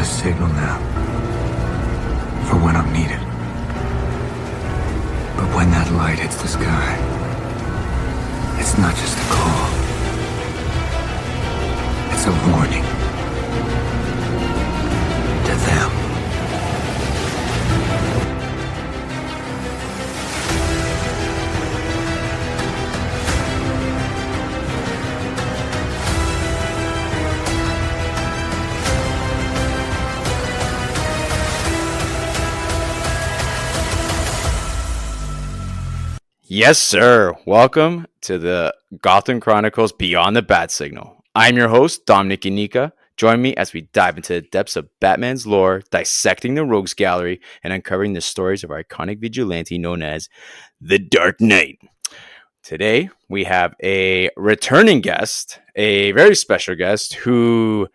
signal now for when I'm needed. But when that light hits the sky, it's not just a call. It's a warning to them. Yes, sir. Welcome to the Gotham Chronicles Beyond the Bat Signal. I'm your host, Dominic Inika. Join me as we dive into the depths of Batman's lore, dissecting the Rogues Gallery, and uncovering the stories of our iconic vigilante known as the Dark Knight. Today, we have a returning guest, a very special guest who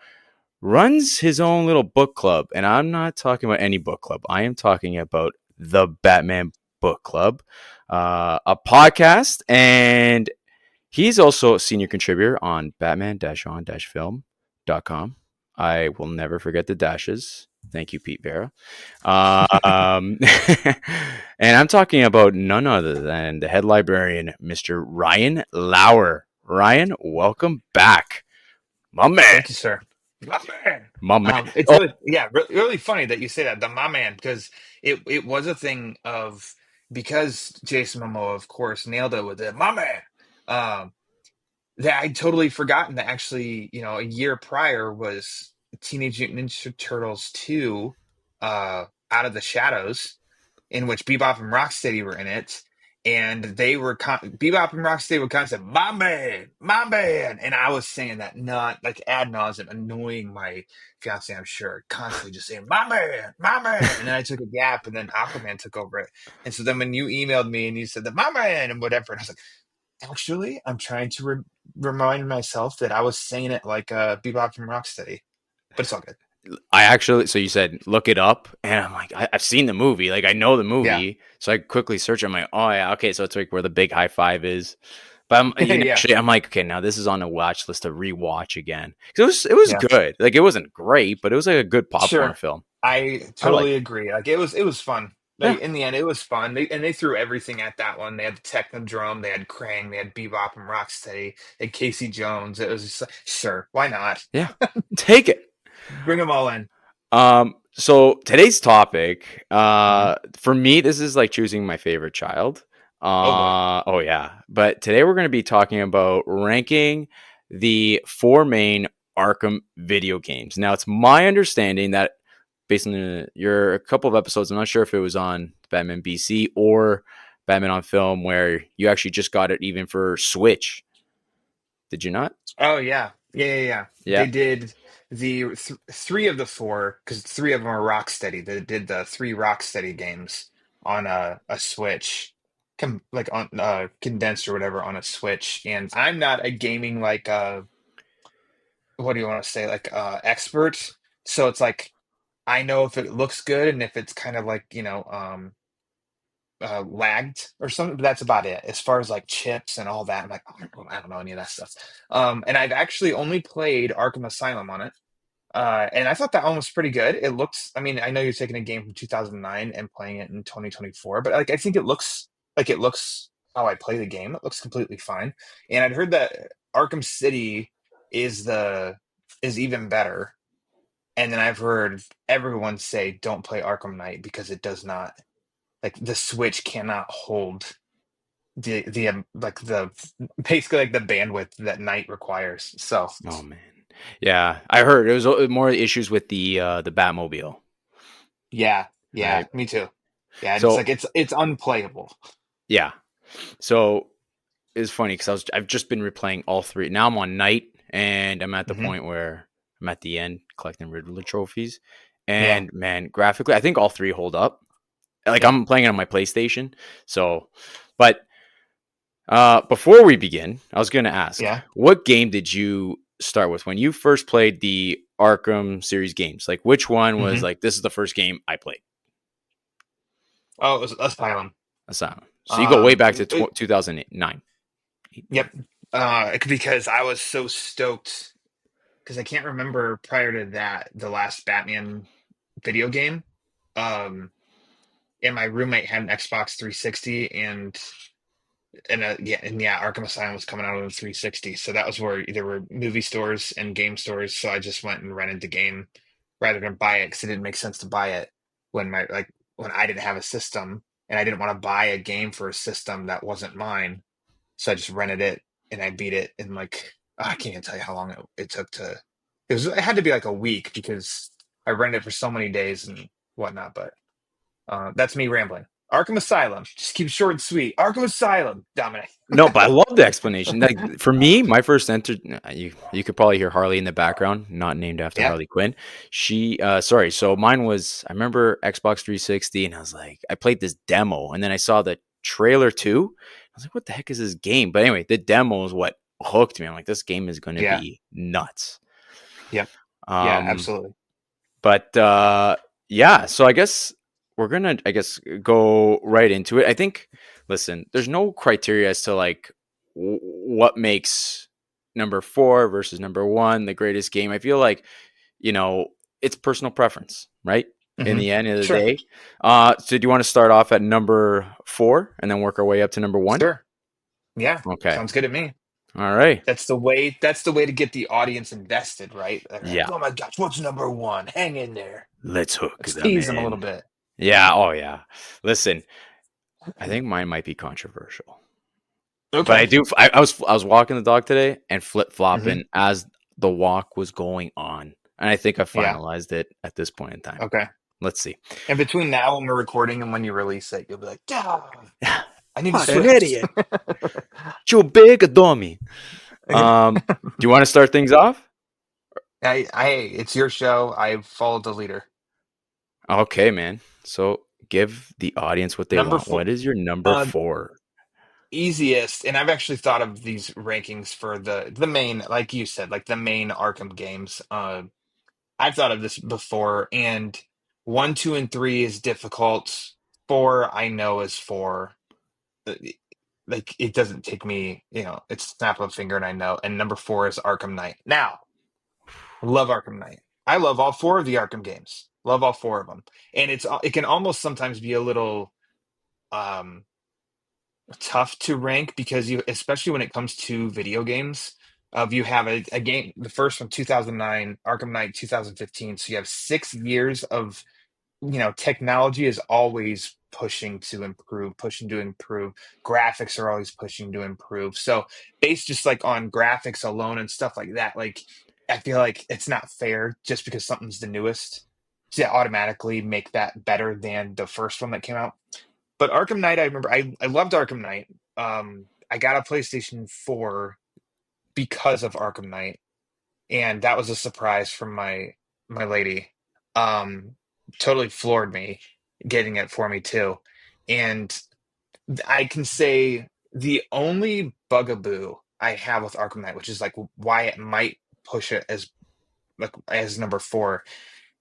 runs his own little book club. And I'm not talking about any book club. I am talking about the Batman Book Club, a podcast, and he's also a senior contributor on batman-on-film.com. I will never forget the dashes. Thank you, Pete Vera. And I'm talking about none other than the head librarian, Mr. Ryan Lauer. Ryan, welcome back. My man. Thank you, sir. My man. My man. It's really, really funny that you say that, the my man, because it was a thing of, because Jason Momoa, of course, nailed it with it, my man. Um, that I'd totally forgotten that actually, a year prior was Teenage Mutant Ninja Turtles 2, Out of the Shadows, in which Bebop and Rocksteady were in it. And they were Bebop and Rocksteady were constantly my man, and I was saying that not like ad nauseum, annoying my fiance, I'm sure, constantly just saying my man, and then I took a gap, and then Aquaman took over it, and so then when you emailed me and you said that my man and whatever, and I was like, actually, I'm trying to remind myself that I was saying it like Bebop and Rocksteady, but it's all good. So you said look it up, and I'm like, I've seen the movie, like I know the movie, Yeah. so I quickly search. I'm like, oh yeah, okay, so it's like where the big high five is. But Yeah. actually, I'm like, okay, now this is on a watch list to rewatch again. It was Yeah. good. Like it wasn't great, but it was like a good popcorn Sure. film. I I like totally it. agree. Like it was fun. Yeah, Like in the end, it was fun. They threw everything at that one. They had the Technodrome, they had Krang, they had Bebop and Rocksteady, they had Casey Jones. It was just like, sure, why not? yeah, take it. Bring them all in. So today's topic, Mhm. for me, this is like choosing my favorite child. Oh boy. Oh yeah. But today we're going to be talking about ranking the four main Arkham video games. Now, it's my understanding that based on your a couple of episodes, I'm not sure if it was on Batman BC or Batman on Film, where you actually just got it even for Switch. Did you not? Oh yeah, yeah. Yeah. They did the three of the four, because three of them are Rocksteady. They did the three Rocksteady games on a Switch, like on condensed or whatever on a Switch. And I'm not a gaming like what do you want to say, like expert. So it's like I know if it looks good and if it's kind of like lagged or something, but that's about it. As far as like chips and all that, I'm like, I don't know any of that stuff. And I've actually only played Arkham Asylum on it. And I thought that one was pretty good. It looks, I mean, I know you're taking a game from 2009 and playing it in 2024, but like I think it looks how I play the game. It looks completely fine. And I'd heard that Arkham City is even better. And then I've heard everyone say don't play Arkham Knight because it does not, like the Switch cannot hold like the basically like the bandwidth that Knight requires. So Oh man. Yeah, I heard it was more issues with the Batmobile, yeah, right? me too. Yeah, it's So like it's unplayable. yeah, so it's funny because I've just been replaying all three. Now I'm on night, and I'm at the Hmm. point where I'm at the end collecting Riddler trophies. Yeah, And man, graphically, I think all three hold up. Like yeah. I'm playing it on my PlayStation. So, but before we begin, I was going to ask, Yeah. what game did you start with when you first played the Arkham series games? Like, which one was Hmm. like this is the first game I played? Oh, it was Asylum. Asylum. So you go way back to It, 2009. yep. Because I was so stoked because I can't remember prior to that the last Batman video game. Um, and my roommate had an Xbox 360, and Arkham Asylum was coming out on the 360. So that was where there were movie stores and game stores. So I just went and rented the game rather than buy it because it didn't make sense to buy it when I didn't have a system and I didn't want to buy a game for a system that wasn't mine. So I just rented it and I beat it in I can't even tell you how long it took to. It had to be like a week because I rented it for so many days and whatnot. But that's me rambling. Arkham Asylum. Just keep it short and sweet. Arkham Asylum, Dominic. No, but I love the explanation. Like for me, my first enter, you could probably hear Harley in the background, not named after Yeah, Harley Quinn. Sorry. So mine was, I remember Xbox 360, and I was like, I played this demo, and then I saw the trailer too. I was like, what the heck is this game? But anyway, the demo is what hooked me. I'm like, this game is going to yeah, be nuts. yep, yeah, Um, absolutely. but yeah, so I guess we're gonna, go right into it. I think, listen, there's no criteria as to like what makes number 4 versus number 1 the greatest game. I feel like, you know, it's personal preference, right? In Hmm. the end of the Sure, day. So do you want to start off at number 4 and then work our way up to number 1? sure. Yeah, Okay. sounds good to me. All right. That's the way. That's the way to get the audience invested, right? They're like, Yeah. "Oh my gosh, what's number one? Hang in there." Let's hook Let's them tease them a little in. bit. Yeah. Oh, yeah. Listen, I think mine might be controversial. But I Okay. do. I was walking the dog today and flip Hmm. flopping as the walk was going on, and I think I Yeah. finalized it at this point in time. Okay. Let's see. And between now when we're recording and when you release it, you'll be like, "Ah, I need to What an switch." idiot! You big dummy. Do you want to start things off? It's your show. I followed the leader. Okay, man. So give the audience what they Number want. four, What is your number uh, 4? easiest, and I've actually thought of these rankings for the main, like you said, like the main Arkham games. I've thought of this before, and one, two, and three is difficult. Four, I know is four. Uh, Like it doesn't take me, it's snap of a finger and I know. And number four is Arkham Knight. Now, love Arkham Knight. I love all four of the Arkham games. Love all four of them, and it can almost sometimes be a little um tough to rank because you, especially when it comes to video games. Of you have a game, the first one 2009, Arkham Knight 2015. So you have 6 years of technology is always pushing to improve. Graphics are always pushing to improve. So based just like on graphics alone and stuff like that, like I feel like it's not fair just because something's the newest to automatically make that better than the first one that came out. But Arkham Knight, I remember I loved Arkham Knight. I got a PlayStation 4 because of Arkham Knight, and that was a surprise from my lady. Um, Totally floored me getting it for me too. And I can say the only bugaboo I have with Arkham Knight, which is like why it might push it as number four,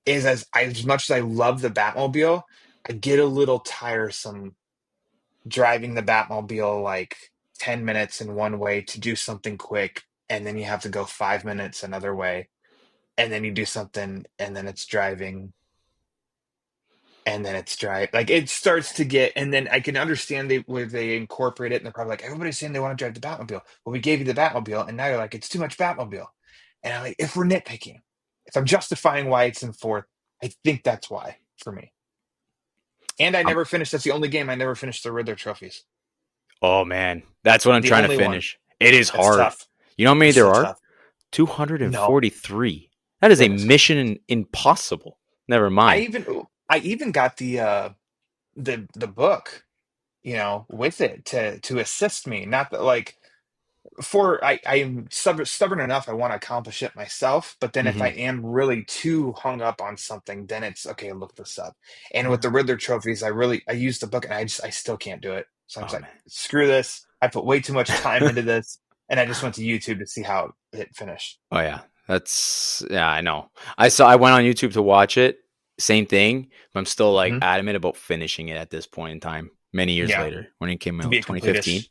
is as much as I love the Batmobile, I get a little tiresome driving the Batmobile like 10 minutes in one way to do something quick, and then you have to go 5 minutes another way, and then you do something, and then it's driving, and then it's drive. Like it starts to get, and then I can understand where they incorporate it, and they're probably like, everybody's saying they want to drive the Batmobile. Well, we gave you the Batmobile, and now you're like, it's too much Batmobile. And I'm like, if we're nitpicking, if I'm justifying why it's in fourth, I think that's why for me. And I Um, never finished. That's the only game I never finished the Riddler trophies. oh man, that's what I'm The trying to only one. finish. It is That's hard. tough. You know how many It's there so are? tough. No, 243. That is a goodness mission gracious. impossible. Never I mind. even I even got the book, with it to assist me. Not that like for I'm stubborn enough. I want to accomplish it myself. But then if I Hmm. am really too hung up on something, then it's okay. Look this up. And with the Riddler trophies, I use the book, and I still can't do it. So I'm just Oh like, man. screw this. I put way too much time into this, and I just went to YouTube to see how it finished. Oh yeah. Yeah, I know. I went on YouTube to watch it. Same thing, but I'm still like Hmm. adamant about finishing it at this point in time, many years Yeah, later when it came to be out, a 2015. completist.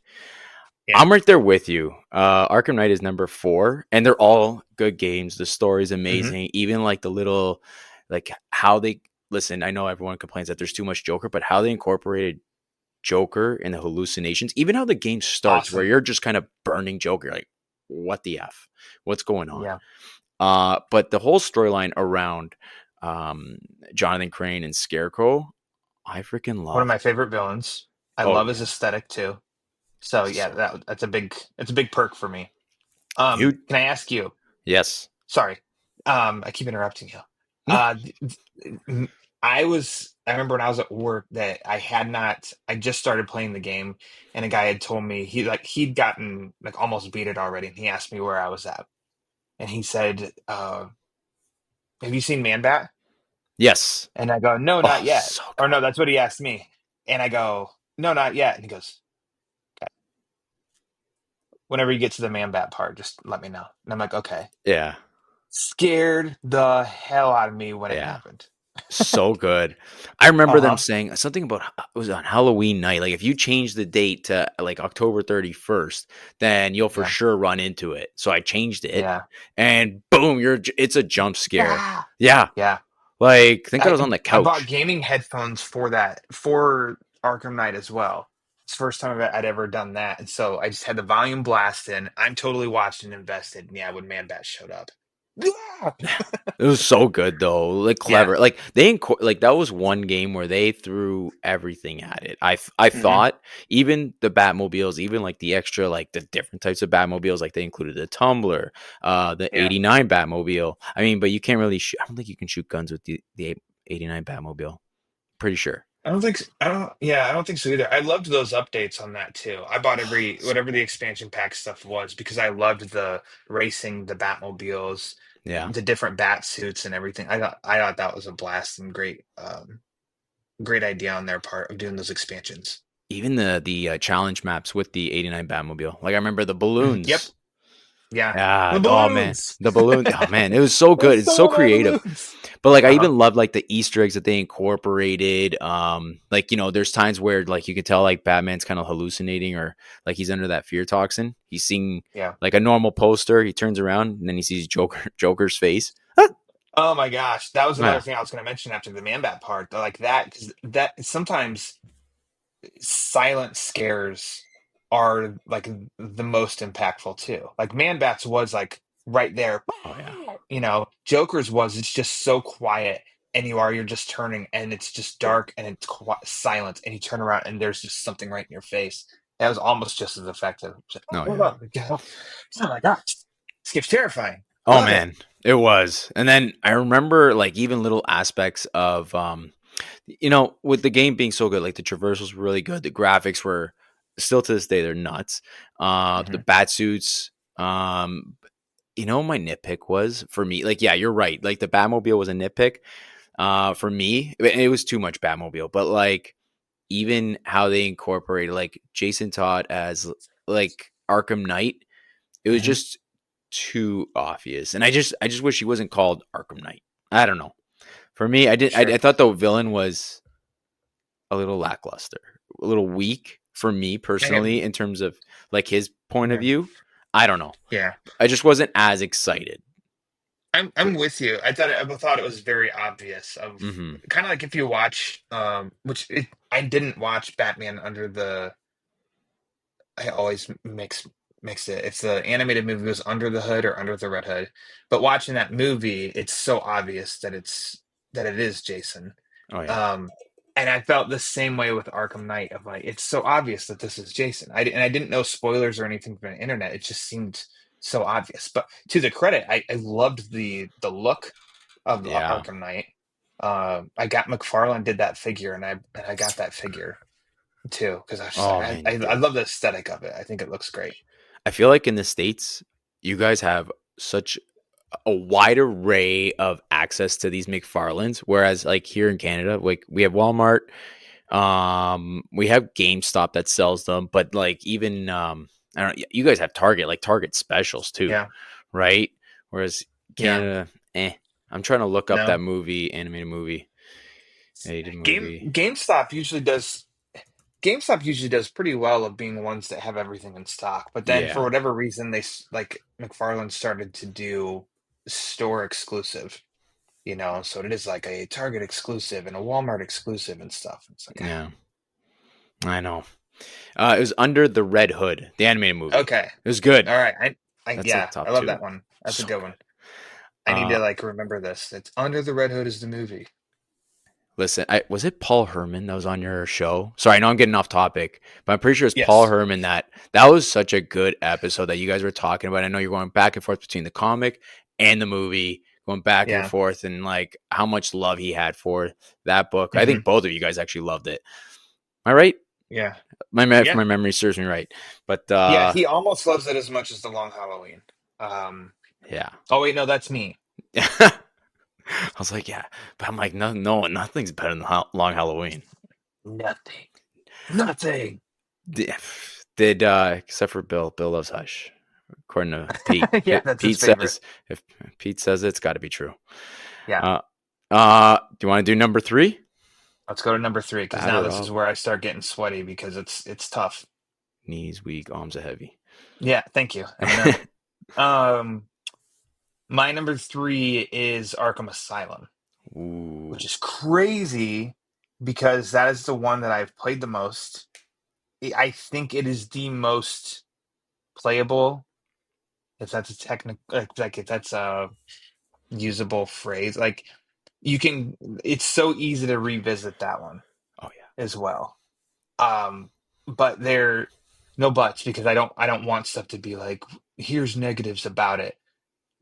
Yeah. I'm right there with you. Arkham Knight is number 4, and they're all good games. The story's Hmm. amazing. Even like the little, like how they listen. I know everyone complains that there's too much Joker, but how they incorporated Joker and the hallucinations, even how the game starts, where Awesome. you're just kind of burning Joker, like what the f, what's going on? Yeah. But the whole storyline around um, Jonathan Crane and Scarecrow, I freaking One of love. my favorite villains. I Oh love his yeah, aesthetic too. So yeah, so good. that's a big perk for me. You Can I ask you? yes, Sorry, I keep interrupting you. no, I remember when I was at work that I just started playing the game, and a guy had told me he'd gotten like almost beat it already, and he asked me where I was at, and he said, "Have you seen Man Bat?" yes. And I go, "No, not Oh, yet." so Or no, good. that's what he asked me, and I go, "No, not yet." And he goes, "Whenever you get to the Man Bat part, just let me know." And I'm like, "Okay." Yeah, Scared the hell out of me when it yeah. happened. So good. I remember them Uh-huh. saying something about it was on Halloween night. Like if you change the date to like October 31st, then you'll for Yeah. sure run into it. So I changed it Yeah. and boom, it's a jump scare. Ah! Yeah. Yeah. Like think I was on I the I bought couch. gaming headphones for that for Arkham Knight as well. It's the first time I'd ever done that, and so I just had the volume blast in. I'm totally watched and invested. And yeah, when Man Bat showed up, ah! It was so good though, like Yeah. clever. Like like that was one game where they threw everything at it. I Hmm. thought even the Batmobiles, even like the extra, like the different types of Batmobiles, like they included the Tumbler, the Yeah. '89 Batmobile. I mean, but you can't really. I don't think you can shoot guns with the '89 Batmobile. Pretty sure. I don't think so either. I loved those updates on that too. I bought every So whatever the good. expansion pack stuff was because I loved the racing, the Batmobiles, Yeah. the different bat suits and everything. I thought that was a blast and great idea on their part of doing those expansions. Even the challenge maps with the '89 Batmobile. Like I remember the Mhm. Yep. balloons. Yeah. Ah, The oh man, balloons. the balloon. Oh man, it was so good. Let's It's so throw my creative. balloons. But like I Uh-huh. even loved like the Easter eggs that they incorporated. Like there's times where like you can tell like Batman's kind of hallucinating or like he's under that fear toxin. He's seeing Yeah. like a normal poster. He turns around and then he sees Joker's face. Ah, Oh my gosh, that was another yeah. thing I was going to mention after the Man Bat part. Like that, because that sometimes silent scares are like the most impactful too. Like Man Bats was like right there, Oh yeah. Joker's was it's just so quiet, and you're just turning, and it's just dark, and it's silent, and you turn around, and there's just something right in your face. That was almost just as effective. It's like, Oh oh, yeah. oh my gosh, this game's terrifying. Oh Love it. man, it was. And then I remember like even little aspects of with the game being so good, like the traversals were really good. The graphics were still to this day they're nuts. The Hmm. bat suits. My nitpick was for me. Like, yeah, you're right. Like the Batmobile was a nitpick. For me, it was too much Batmobile. But like even how they incorporated like Jason Todd as like Arkham Knight, it was Hmm. just too obvious. And I just wish he wasn't called Arkham Knight. I don't know. For me, I did. I Sure. thought the villain was a little lackluster, a little weak for me I have, personally in terms of like his point of yeah, view. I don't know. yeah. I just wasn't as excited I'm for. with you. I thought it was very obvious of Hmm. kind of like if you watch I didn't watch Batman under the I always mix it. If the animated movie was Under the Hood or Under the Red Hood. But watching that movie, it's so obvious that it is Jason. Oh yeah, Um and I felt the same way with Arkham Knight of like it's so obvious that this is Jason. And I didn't know spoilers or anything from the internet. It just seemed so obvious. But to the credit, I loved the look of yeah. Arkham Knight. I got McFarlane did that figure, and I got that figure too because I was just like Oh man, I you I did. love the aesthetic of it. I think it looks great. I feel like in the states, you guys have such a wide array of access to these McFarlanes, whereas like here in Canada, like we have Walmart, we have GameStop that sells them, but like even I don't. You guys have Target, like Target specials too, Yeah, right? Whereas yeah. Canada, eh. I'm trying to look up that No, movie, animated movie, edited movie. GameStop usually does. GameStop usually does pretty well of being ones that have everything in stock, but then for Yeah. whatever reason, like McFarlane started to do store exclusive, so it is like a Target exclusive and a Walmart exclusive and stuff. It's like, Yeah. I know. It was Under the Red Hood, the animated movie. okay, It was good. all right, That's like yeah, I top love 2. that one. That's a So good good. one. I need Uh, to like remember this. It's Under the Red Hood is the movie. Listen, was it Paul Herman that was on your show? Sorry, I know I'm getting off topic, but I'm pretty sure it's Paul Yes. Herman that was such a good episode that you guys were talking about. I know you're going back and forth between the comic and the movie, going back and Yeah. forth, and like how much love he had for that book. I Hmm. think both of you guys actually loved it. Am I right? Yeah. If Yeah. my memory serves me right. But Yeah. He almost loves it as much as the Long Halloween. Um. yeah. Oh wait, no, that's me. I was like, yeah, but I'm like, no, nothing's better than Long Halloween. Nothing. Nothing. Did except for Bill loves Hush, according to Pete. Yeah, that's his Pete favorite. says if Pete says it's got to be true. Yeah. Uh, do you want to do number 3? Let's go to number 3 because now Batter this is up, where I start getting sweaty because it's tough. knees weak, arms are heavy. Yeah. Thank you, Eminem. Um. My number 3 is Arkham Asylum, which Ooh, is crazy because that is the one that I've played the most. I think it is the most playable, if that's a technical, like if that's a usable phrase. Like you can, it's so easy to revisit that one oh yeah. as well. Um, but there, no buts because I don't want stuff to be like, here's negatives about it.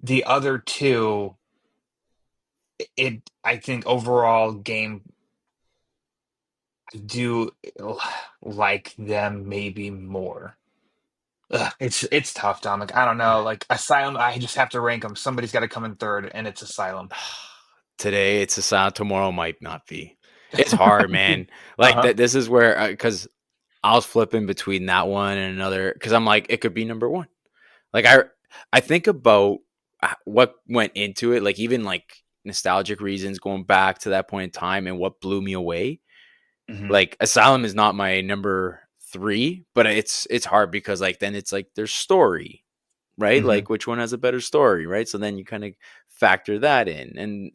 The other two, I think overall game, I do like them maybe more. Ugh, it's tough, Dominic. I don't know. Like Asylum, I just have to rank them. Somebody's got to come in third, and it's Asylum. Today it's a sound. Tomorrow might not be. It's hard, man. Like Uh-huh. that. This is where because I was flipping between that one and another because I'm like it could be number 1. Like I think about what went into it, like even like nostalgic reasons going back to that point in time and what blew me away. Hmm. Like Asylum is not my number 3, but it's hard because like then it's like there's story, right? Hmm. Like which one has a better story, right? So then you kind of factor that in, and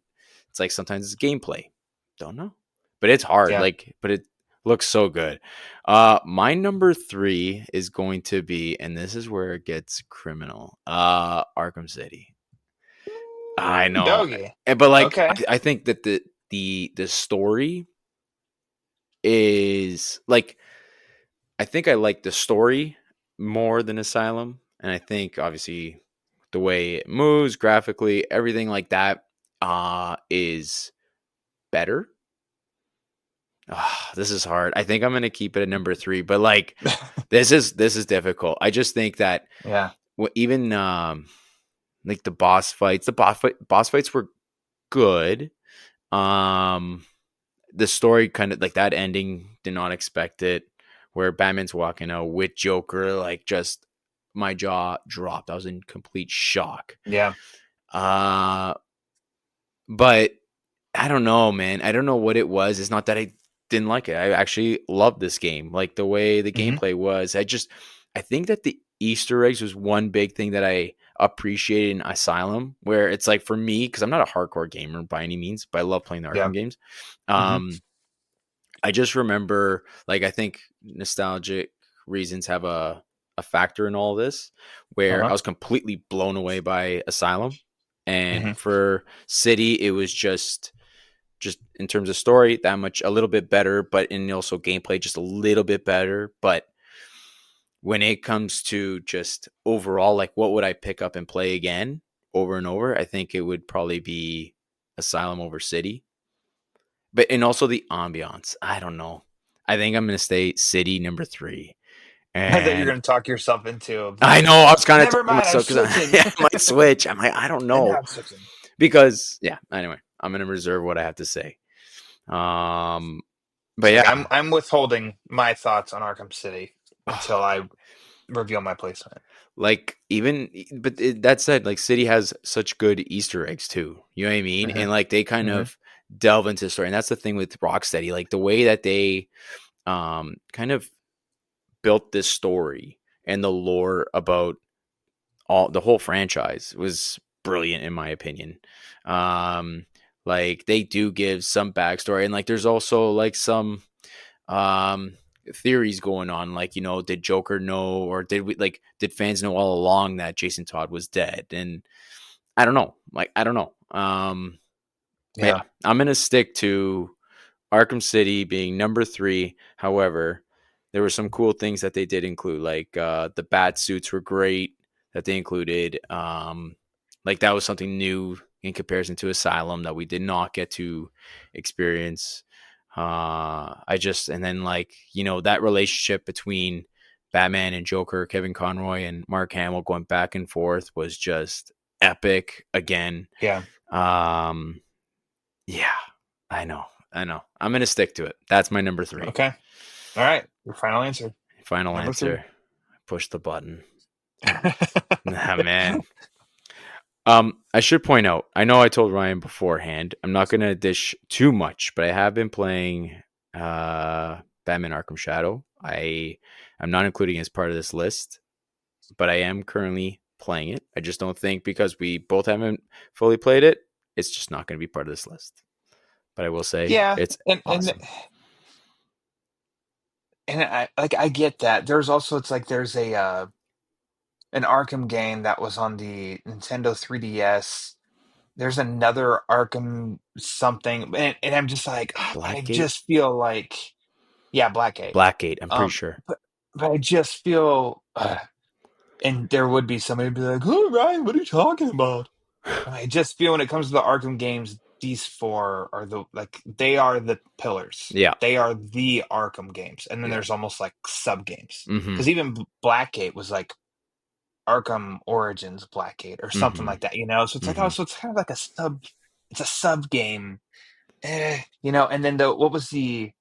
it's like sometimes it's gameplay. Don't know, but it's hard. Yeah. Like, but it looks so good. My number 3 is going to be, and this is where it gets criminal. Arkham City. I Ooh, know, doggy. but like Okay. I think that the story is like I think I like the story more than Asylum, and I think obviously the way it moves graphically, everything like that, is better. This is hard. I think I'm gonna keep it at number 3, but like this is difficult. I just think that Yeah. even like the boss fights were good. Um, the story kind of like that ending did not expect it, where Batman's walking out with Joker, like just my jaw dropped. I was in complete shock. Yeah. Uh, but I don't know, man. I don't know what it was. It's not that I didn't like it. I actually loved this game. Like the way the Hmm. gameplay was. I think that the Easter eggs was one big thing that I appreciated in Asylum, where it's like for me, because I'm not a hardcore gamer by any means, but I love playing the Yeah. Arkham games. Hmm. I just remember, like, I think nostalgic reasons have a factor in all this, where I Uh-huh. was completely blown away by Asylum, and Hmm. for City, it was just in terms of story that much a little bit better, but in also gameplay just a little bit better. But when it comes to just overall, like, what would I pick up and play again over and over? I think it would probably be Asylum over City, but and also the ambiance. I don't know. I think I'm gonna stay City number 3. I thought you were And going to talk yourself into of I like, know I was kind of never talking mind, I'm myself because switching. I might switch. I'm like, I don't And now know I'm switching. because yeah. Anyway, I'm gonna reserve what I have to say. Um, but So like, yeah, I'm withholding my thoughts on Arkham City until I reveal my placement. like even that said, like City has such good Easter eggs too. You know what I mean? Hmm. And like they kind Hmm. of delve into the story, and that's the thing with Rocksteady, like the way that they kind of built this story and the lore about all the whole franchise was brilliant in my opinion. Um, like they do give some backstory, and like there's also like some um theories going on, like, did Joker know, or did fans know all along that Jason Todd was dead? And I don't know. Yeah, Yeah. I'm gonna stick to Arkham City being number three. However, there were some cool things that they did include, like the bat suits were great that they included. Like that was something new in comparison to Asylum that we did not get to experience. And then, like, that relationship between Batman and Joker, Kevin Conroy and Mark Hamill going back and forth was just epic again. Yeah. Um, yeah, I know. I know. I'm going to stick to it. That's my number three. Okay. All right. Your final answer. Final Number three. answer. Push the button. Nah, man. I should point out, I know I told Ryan beforehand, I'm not going to dish too much, but I have been playing Batman Arkham Shadow. I'm not including it as part of this list, but I am currently playing it. I just don't think, because we both haven't fully played it, it's just not going to be part of this list. But I will say Yeah, it's and and awesome. and I get that. There's also, it's like there's a an Arkham game that was on the Nintendo 3DS. There's another Arkham something, and I'm just like, but I Blackgate? just feel like, yeah, Blackgate. Blackgate, I'm pretty Um, sure. but I just feel, and there would be somebody who'd be like, "Oh, Ryan, what are you talking about?" I just feel when it comes to the Arkham games, these four are they are the pillars. Yeah. They are the Arkham games, and then Yeah. there's almost like sub games, Mhm. because even Blackgate was like Arkham Origins Blackgate or something Mhm. like that, you know? So it's like, oh, Mhm. so it's kind of like it's a sub game, and then what was the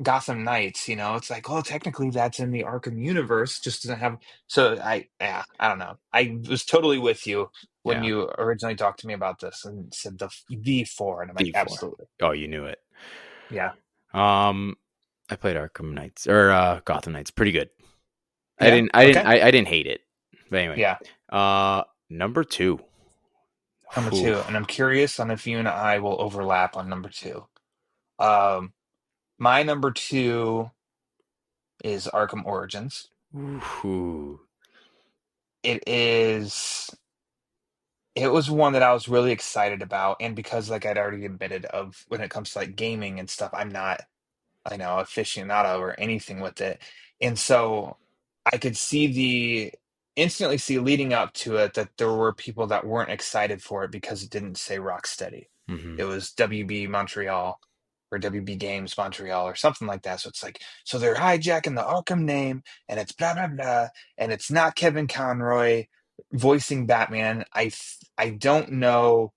Gotham Knights, it's like, well, technically that's in the Arkham universe, just doesn't have, so yeah, I don't know. I was totally with you when Yeah. you originally talked to me about this and said the four, and I'm like, D4. absolutely. Oh, you knew it. Yeah. Um I played Arkham Knights, or Gotham Knights. Pretty good. Yeah. Okay. I didn't hate it. But anyway, Yeah. number 2. Number two, and I'm Oof. curious on if you and I will overlap on number two. Um, my number two is Arkham Origins. Ooh. It is it was one that I was really excited about, and because like I'd already admitted of when it comes to like gaming and stuff, I'm not, I know, aficionado or anything with it. And so I could instantly see leading up to it that there were people that weren't excited for it because it didn't say Rocksteady. Mhm. It was WB Montreal or WB Games Montreal or something like that. So it's like, so they're hijacking the Arkham name and it's blah blah blah, and it's not Kevin Conroy voicing Batman. I don't know,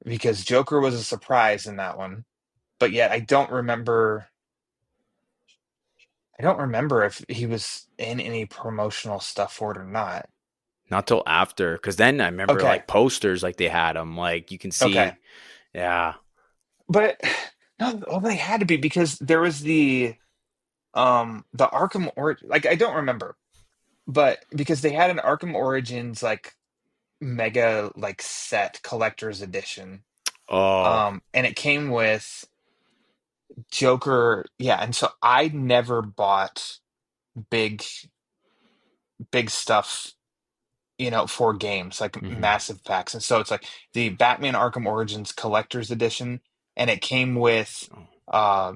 because Joker was a surprise in that one, but yet I don't remember if he was in any promotional stuff for it or not. Not till after, cuz then I remember Okay. like posters, like they had them, like you can Okay. see. Yeah. But no, well, they had to be, because there was the Arkham, or like, I don't remember, but because they had an Arkham Origins like mega like set collector's edition. Oh. And it came with Joker, yeah, and so I never bought big big stuff, for games, like Mhm. massive packs. And so it's like the Batman Arkham Origins Collector's Edition, and it came with, Oh. uh,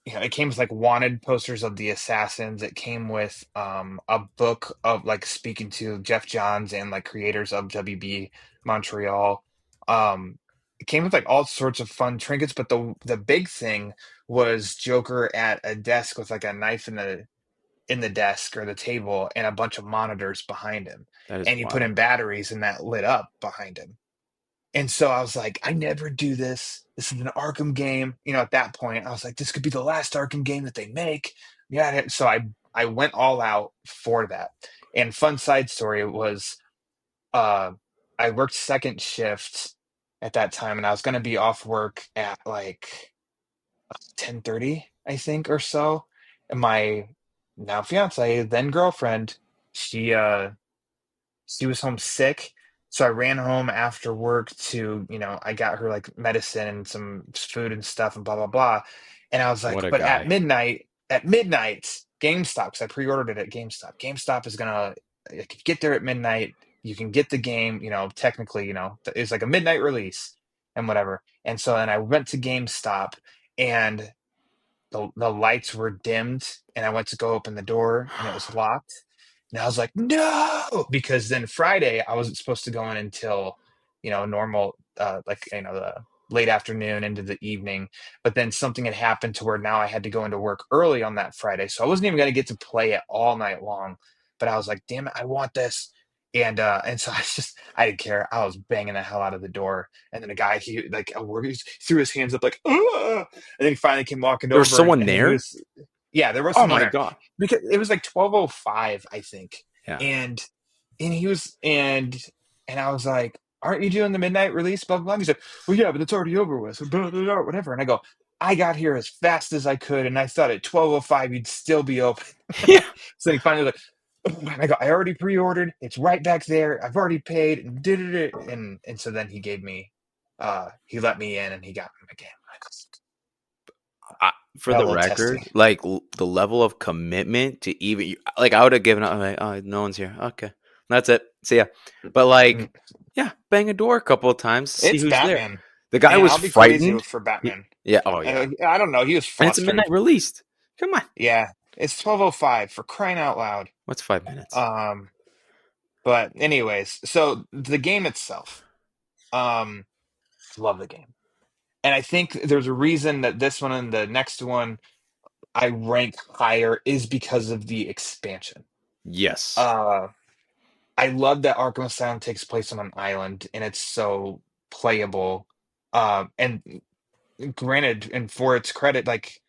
it came with like wanted posters of the assassins. It came with a book of like speaking to Jeff Johns and like creators of WB Montreal. It came with like all sorts of fun trinkets, but the big thing was Joker at a desk with like a knife in the desk or the table and a bunch of monitors behind him. That is And you put wild. in batteries and that lit up behind him. And so I was like, I never do this. This is an Arkham game. At that point, I was like, this could be the last Arkham game that they make. Yeah. So I went all out for that. And fun side story was, uh, I worked second shift at that time, and I was going to be off work at like 10:30, I think, or so. And my now fiance, then girlfriend, she uh she was home sick. So I ran home after work to, I got her like medicine and some food and stuff and blah blah blah. And I was What like, a but guy. at midnight, GameStop, 'cause I pre-ordered it at GameStop. GameStop is gonna if you get there at midnight, you can get the game, technically, it's like a midnight release and whatever. And so then I went to GameStop and the lights were dimmed and I went to go open the door and it was locked. And I was like, no, because then Friday I wasn't supposed to go in until, normal, like, the late afternoon into the evening. But then something had happened to where now I had to go into work early on that Friday. So I wasn't even going to get to play it all night long. But I was like, damn it, I want this. And so I didn't care. I was banging the hell out of the door. And then a guy, he like, he threw his hands up like, "Ugh!" And then he finally came walking There was over, and, someone and he there? was, yeah, there was Oh someone my there god. because it was like 12:05, I think. Yeah. And he was and I was like, "Aren't you doing the midnight release?" Blah blah blah. And he's like, "Well, yeah, but it's already over with." So blah, blah, blah, whatever. And I go, "I got here as fast as I could, and I thought at 12:05 you'd still be open." Yeah. So he finally was like, and I go, "I already pre-ordered. It's right back there. I've already paid." And did it. And so then he gave me, he let me in, and he got me the game. For Got a the little record, testy. like the level of commitment to even like I would have given up. I'm like, oh, no one's here. Okay, that's it. See ya. But like, yeah, bang a door a couple of times to see It's who's there. Batman. The guy Man, was I'll be crazy frightened. for Batman. Yeah. Oh yeah. I don't know. He was And it's a midnight flustered. released. Come on. Yeah, it's 12:05 for crying out loud. What's 5 minutes? Um, but anyways, so the game itself, um, love the game, and I think there's a reason that this one and the next one I rank higher is because of the expansion. Yes. Uh, I love that Arkham Asylum takes place on an island and it's so playable. And granted, and for its credit, like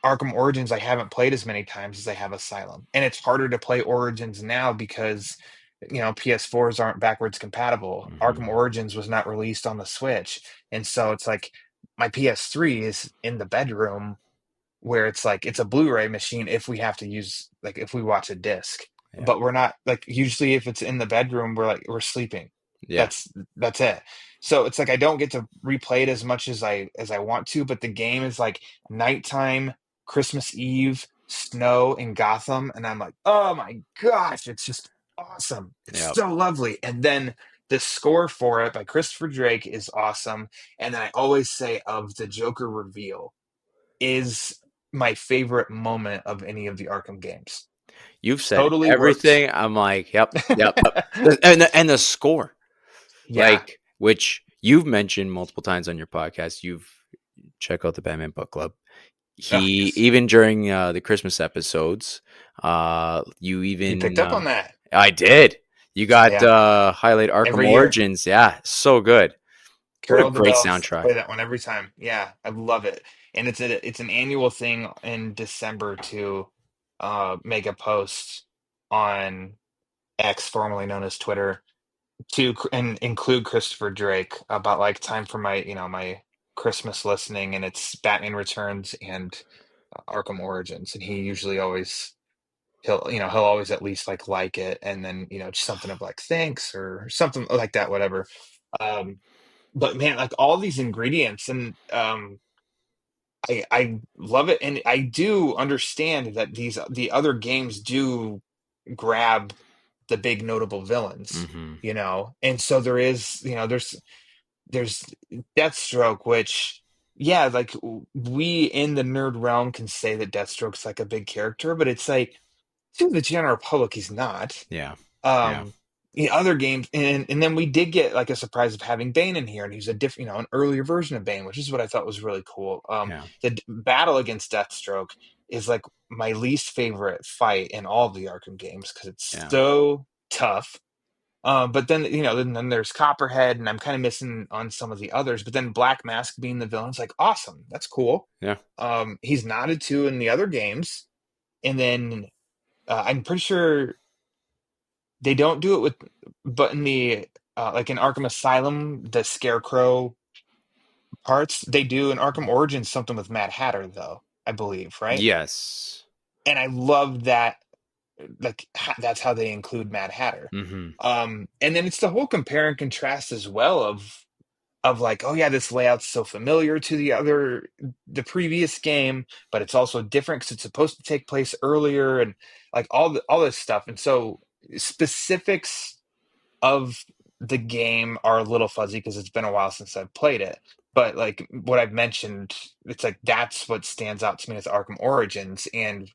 Arkham Origins, I haven't played as many times as I have Asylum, and it's harder to play Origins now because PS4s aren't backwards compatible. Arkham Hmm. Origins was not released on the Switch, and so it's like my PS3 is in the bedroom where it's like it's a Blu-ray machine if we have to use like if we watch a disc. Yeah. But we're not like usually if it's in the bedroom, we're like we're sleeping. Yeah. That's that's it. So it's like I don't get to replay it as much as I want to, but the game is like nighttime, Christmas Eve, snow in Gotham, and I'm like, oh my gosh, it's just awesome. It's Yeah. so lovely. And then the score for it by Christopher Drake is awesome. And then I always say of the Joker reveal is my favorite moment of any of the Arkham games. You've said Totally works. everything. I'm like, yep, yep. And the score, Yeah. like, which you've mentioned multiple times on your podcast. You've check out the Batman Book Club. Oh, He yes. even during the Christmas episodes, you You even picked up on that. I did. You got Yeah. highlight Arkham Every year. Origins. Yeah, so good. What a Carol of the great Bells. I soundtrack. play that one every time. Yeah, I love it. And it's an annual thing in December to make a post on X, formerly known as Twitter, and include Christopher Drake about like time for my Christmas listening, and it's Batman Returns and Arkham Origins, and he usually always he'll always at least like it, and then just something of like thanks or something like that, whatever. Um, but man, like all these ingredients, and I love it, and I do understand that the other games do grab the big notable villains, Hmm. and so there is there's Deathstroke, which yeah, like we in the nerd realm can say that Deathstroke's like a big character, but it's like to the general public, he's not. Yeah, yeah, Um, the other games, and then we did get like a surprise of having Bane in here, and he's a different, an earlier version of Bane, which is what I thought was really cool. yeah, Battle against Deathstroke is like my least favorite fight in all the Arkham games because it's yeah, so tough. But then then there's Copperhead, and I'm kind of missing on some of the others. But then Black Mask being the villain's like awesome, that's cool. yeah. He's nodded to in the other games, and then I'm pretty sure they don't do it but in the like in Arkham Asylum, the Scarecrow parts they do in Arkham Origins something with Mad Hatter though. I believe, right? Yes. And I love that, like that's how they include Mad Hatter. Mm-hmm. And then it's the whole compare and contrast as well of like, oh yeah, this layout's so familiar to the previous game, but it's also different because it's supposed to take place earlier, and like all this stuff. And so specifics of the game are a little fuzzy because it's been a while since I've played it. But like what I've mentioned, it's like that's what stands out to me with Arkham Origins. And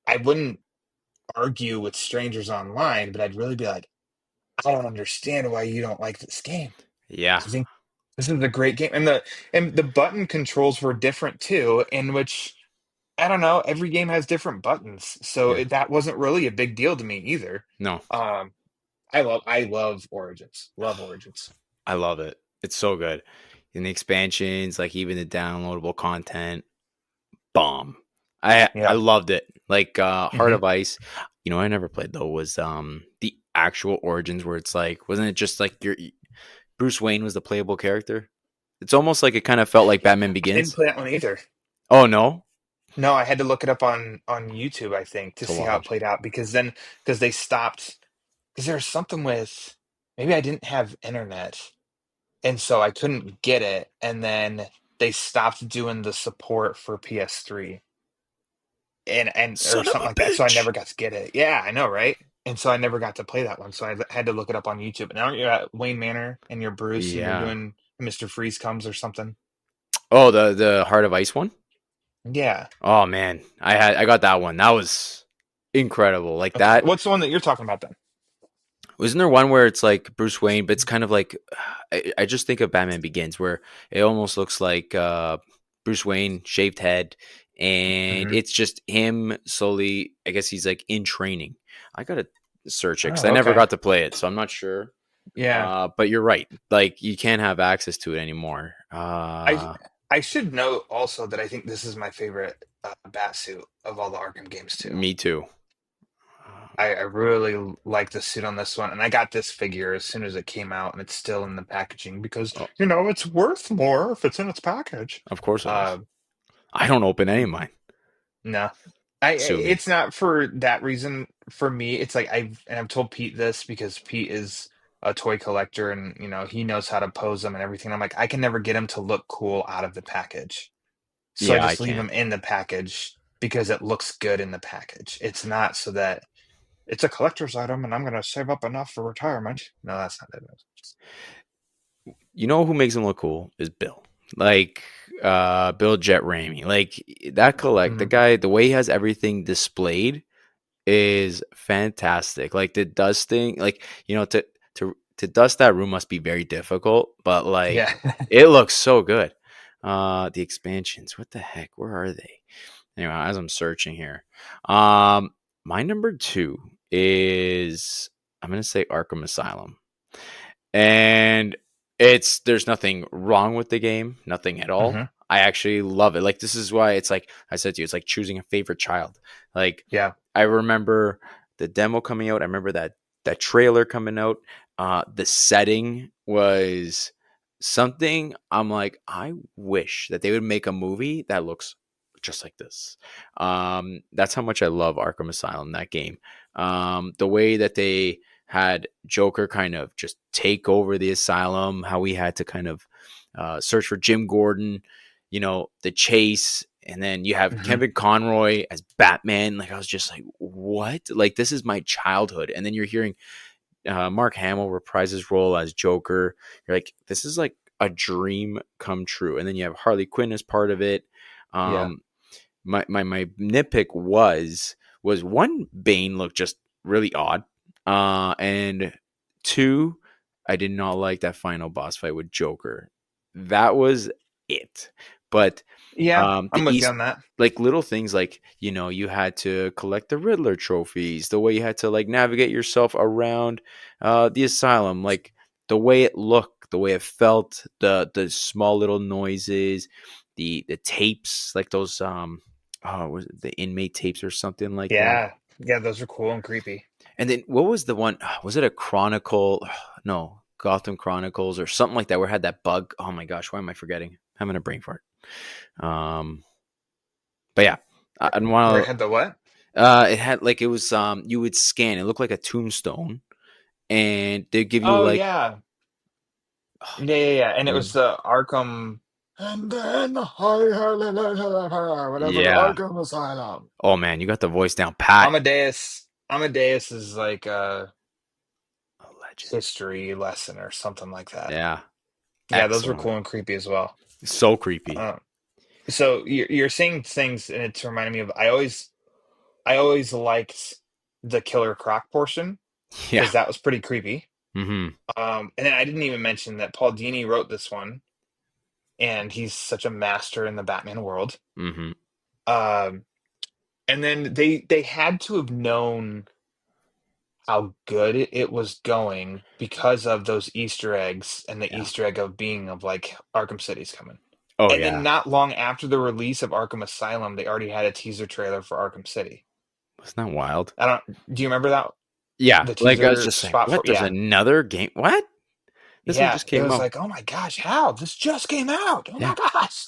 I wouldn't argue with strangers online, but I'd really be like, I don't understand why you don't like this game. Yeah. I think this is a great game, and the button controls were different too, in which I don't know, every game has different buttons, so Yeah. that wasn't really a big deal to me either. No, Um, I love Origins, love Origins. I love it. It's so good. And the expansions, like even the downloadable content, bomb. I Yeah. loved it. Like Heart Hmm. of Ice. You know, I never played though. Was the actual Origins where it's like, wasn't it just like your Bruce Wayne was the playable character? It's almost like it kind of felt like Batman I didn't Begins. play that one either. Oh no, No, I had to look it up on YouTube, I think, to to see how it watch. played out because they stopped because there was something with maybe I didn't have internet and so I couldn't get it, and then they stopped doing the support for PS3 and or Son of something a like that. So I bitch. never got to get it. Yeah, I know, right? And so I never got to play that one. So I had to look it up on YouTube. And now you're at Wayne Manor and you're Bruce and you're Yeah. doing Mr. Freeze comes or something. Oh, the Heart of Ice one. Yeah. Oh man, I got that one. That was incredible. Like Okay. that. What's the one that you're talking about then? Wasn't there one where it's like Bruce Wayne, but it's kind of like I just think of Batman Begins, where it almost looks like Bruce Wayne shaved head, and Hmm. it's just him slowly. I guess he's like in training. I gotta search it because I Oh, never okay. got to play it, so I'm not sure. Yeah. But you're right. Like you can't have access to it anymore. I I should note also that I think this is my favorite bat suit of all the Arkham games too. Me too. I really like the suit on this one, and I got this figure as soon as it came out, and it's still in the packaging because Oh, it's worth more if it's in its package. of course it is. Uh, I don't open any of mine. no, Sue me. it's not for that reason. For me, it's like I've told Pete this because Pete is a toy collector, and he knows how to pose them and everything. I'm like, I can never get him to look cool out of the package, so I Yeah, I just leave him can't. in the package because it looks good in the package. It's not so that it's a collector's item and I'm going to save up enough for retirement. No, that's not it. You know who makes him look cool is Bill. Like Bill Jet Ramey. Like that collect the Mhm. guy, the way he has everything displayed is fantastic. Like the dusting, like to dust that room must be very difficult, but like Yeah. it looks so good. The expansions, what the heck? Where are they? Anyway, as I'm searching here. My number 2 is I'm gonna say Arkham Asylum. And there's nothing wrong with the game, nothing at all. Hmm. I actually love it. Like this is why it's like I said to you, it's like choosing a favorite child. Like Yeah. I remember the demo coming out. I remember that trailer coming out. The setting was something I'm like, I wish that they would make a movie that looks just like this. That's how much I love Arkham Asylum, that game. The way that they had Joker kind of just take over the asylum, how we had to kind of search for Jim Gordon, the chase, and then you have Hmm. Kevin Conroy as Batman. Like I was just like, what? Like this is my childhood. And then you're hearing Mark Hamill reprise his role as Joker. You're like, this is like a dream come true. And then you have Harley Quinn as part of it. Yeah. Um, my nitpick was one, Bane looked just really odd, and two, I did not like that final boss fight with Joker. That was it. But Yeah. the I'm with you East, on that. like little things like you had to collect the Riddler trophies, the way you had to like navigate yourself around the asylum, like the way it looked, the way it felt, the small little noises, the tapes, like those oh, was it the inmate tapes or something like that? Yeah. Yeah. Those are cool and creepy. And then what was the one? Was it a Chronicle? No, Gotham Chronicles or something like that, where it had that bug. Oh my gosh, why am I forgetting? I'm having a brain fart. Um, But yeah, I don't Where it want had the what? to. It had like it was you would scan. It looked like a tombstone, and they'd give you Oh like yeah, yeah. And it was mm, the Arkham, and then whatever yeah. Arkham Asylum. Oh man, you got the voice down pat. Amadeus is like a A legend. history lesson or something like that. Yeah, Yeah, those were excellent. cool and creepy as well. So creepy. Uh, so you're saying things, and it's reminding me of I always liked the Killer Croc portion Yeah. because that was pretty creepy. Mm-hmm. And then I didn't even mention that Paul Dini wrote this one, and he's such a master in the Batman world. Mm-hmm. Um, and then they had to have known how good it was going because of those Easter eggs and the Yeah. Easter egg of being of like Arkham City's coming. Oh And then yeah. not long after the release of Arkham Asylum, they already had a teaser trailer for Arkham City. Wasn't that wild? I don't, do you remember that? Yeah. The Like I was teaser just like, spot for, what? There's yeah. another game? What? This one Yeah. just It came was out. like, oh my gosh, how? This just came out. Oh Yeah. my gosh.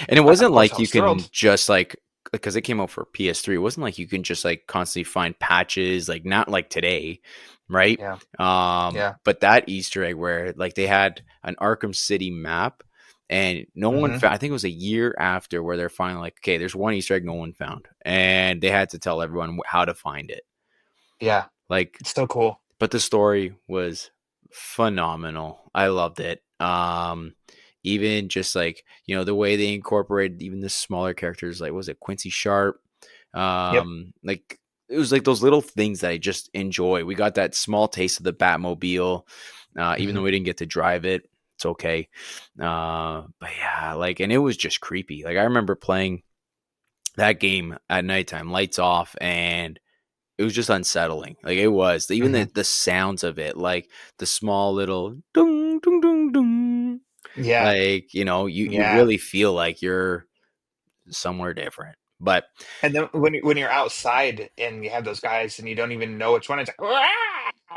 And it Of wasn't course like I you was can thrilled. just like because it came out for PS3. It wasn't like you can just like constantly find patches, like not like today, right? Yeah. Yeah. But that Easter egg where like they had an Arkham City map and no one Hmm. found, I think it was a year after where they're finally like, okay, there's one Easter egg no one found. And they had to tell everyone how to find it. Yeah. Like, It's so cool. but the story was phenomenal. I loved it. Even just like the way they incorporated even the smaller characters, like was it Quincy Sharp? Yep. Like it was like those little things that I just enjoy. We got that small taste of the Batmobile, even Hmm. though we didn't get to drive it. It's okay. But yeah, like, and it was just creepy. Like I remember playing that game at nighttime, lights off, and it was just unsettling. Like it was even Hmm. the sounds of it, like the small little dung dung dung dung. Yeah. Like you Yeah. really feel like you're somewhere different. But And then when you're outside and you have those guys and you don't even know which one, it's like, "Wah!"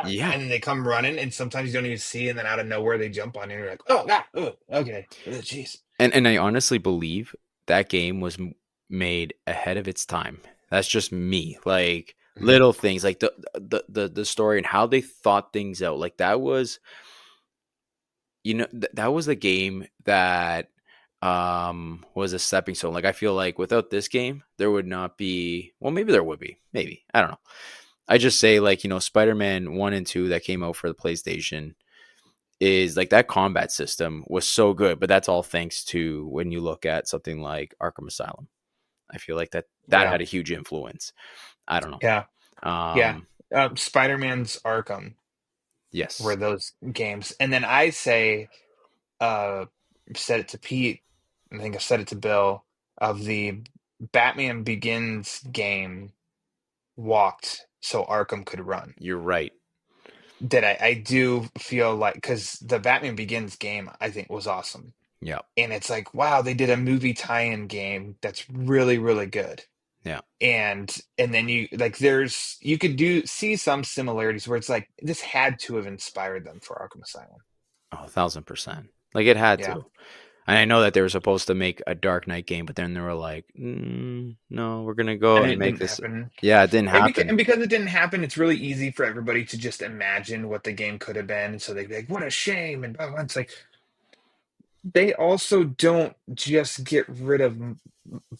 yeah, And then they come running, and sometimes you don't even see, and then out of nowhere they jump on you, and you're like, oh, God, oh, okay, jeez. and I honestly believe that game was made ahead of its time. That's just me. Like Hmm. little things, like the story and how they thought things out. Like that was that was the game that was a stepping stone. Like I feel like without this game there would not be, well, maybe there would be, maybe, I don't know. I just say like Spider-Man 1 and 2 that came out for the PlayStation is like that combat system was so good, but that's all thanks to when you look at something like Arkham Asylum. I feel like that Yeah, had a huge influence. I don't yeah, know. yeah. Spider-Man's Arkham were Yes, those games. And then I say, uh, said it to Pete, I think I said it to Bill, of the Batman Begins game walked so Arkham could run. you're right. That I do feel like, because the Batman Begins game I think was awesome. Yeah, And it's like, wow, they did a movie tie-in game that's really, really good. yeah. And then you like you could do see some similarities where it's like this had to have inspired them for Arkham Asylum. Oh, 1,000%. Like it had Yeah. to. And I know that they were supposed to make a Dark Knight game, but then they were like, no, we're gonna go And and it make didn't this. happen. Yeah, it didn't happen. And because it didn't happen, it's really easy for everybody to just imagine what the game could have been. So they'd be like, what a shame. And blah, blah. It's like they also don't just get rid of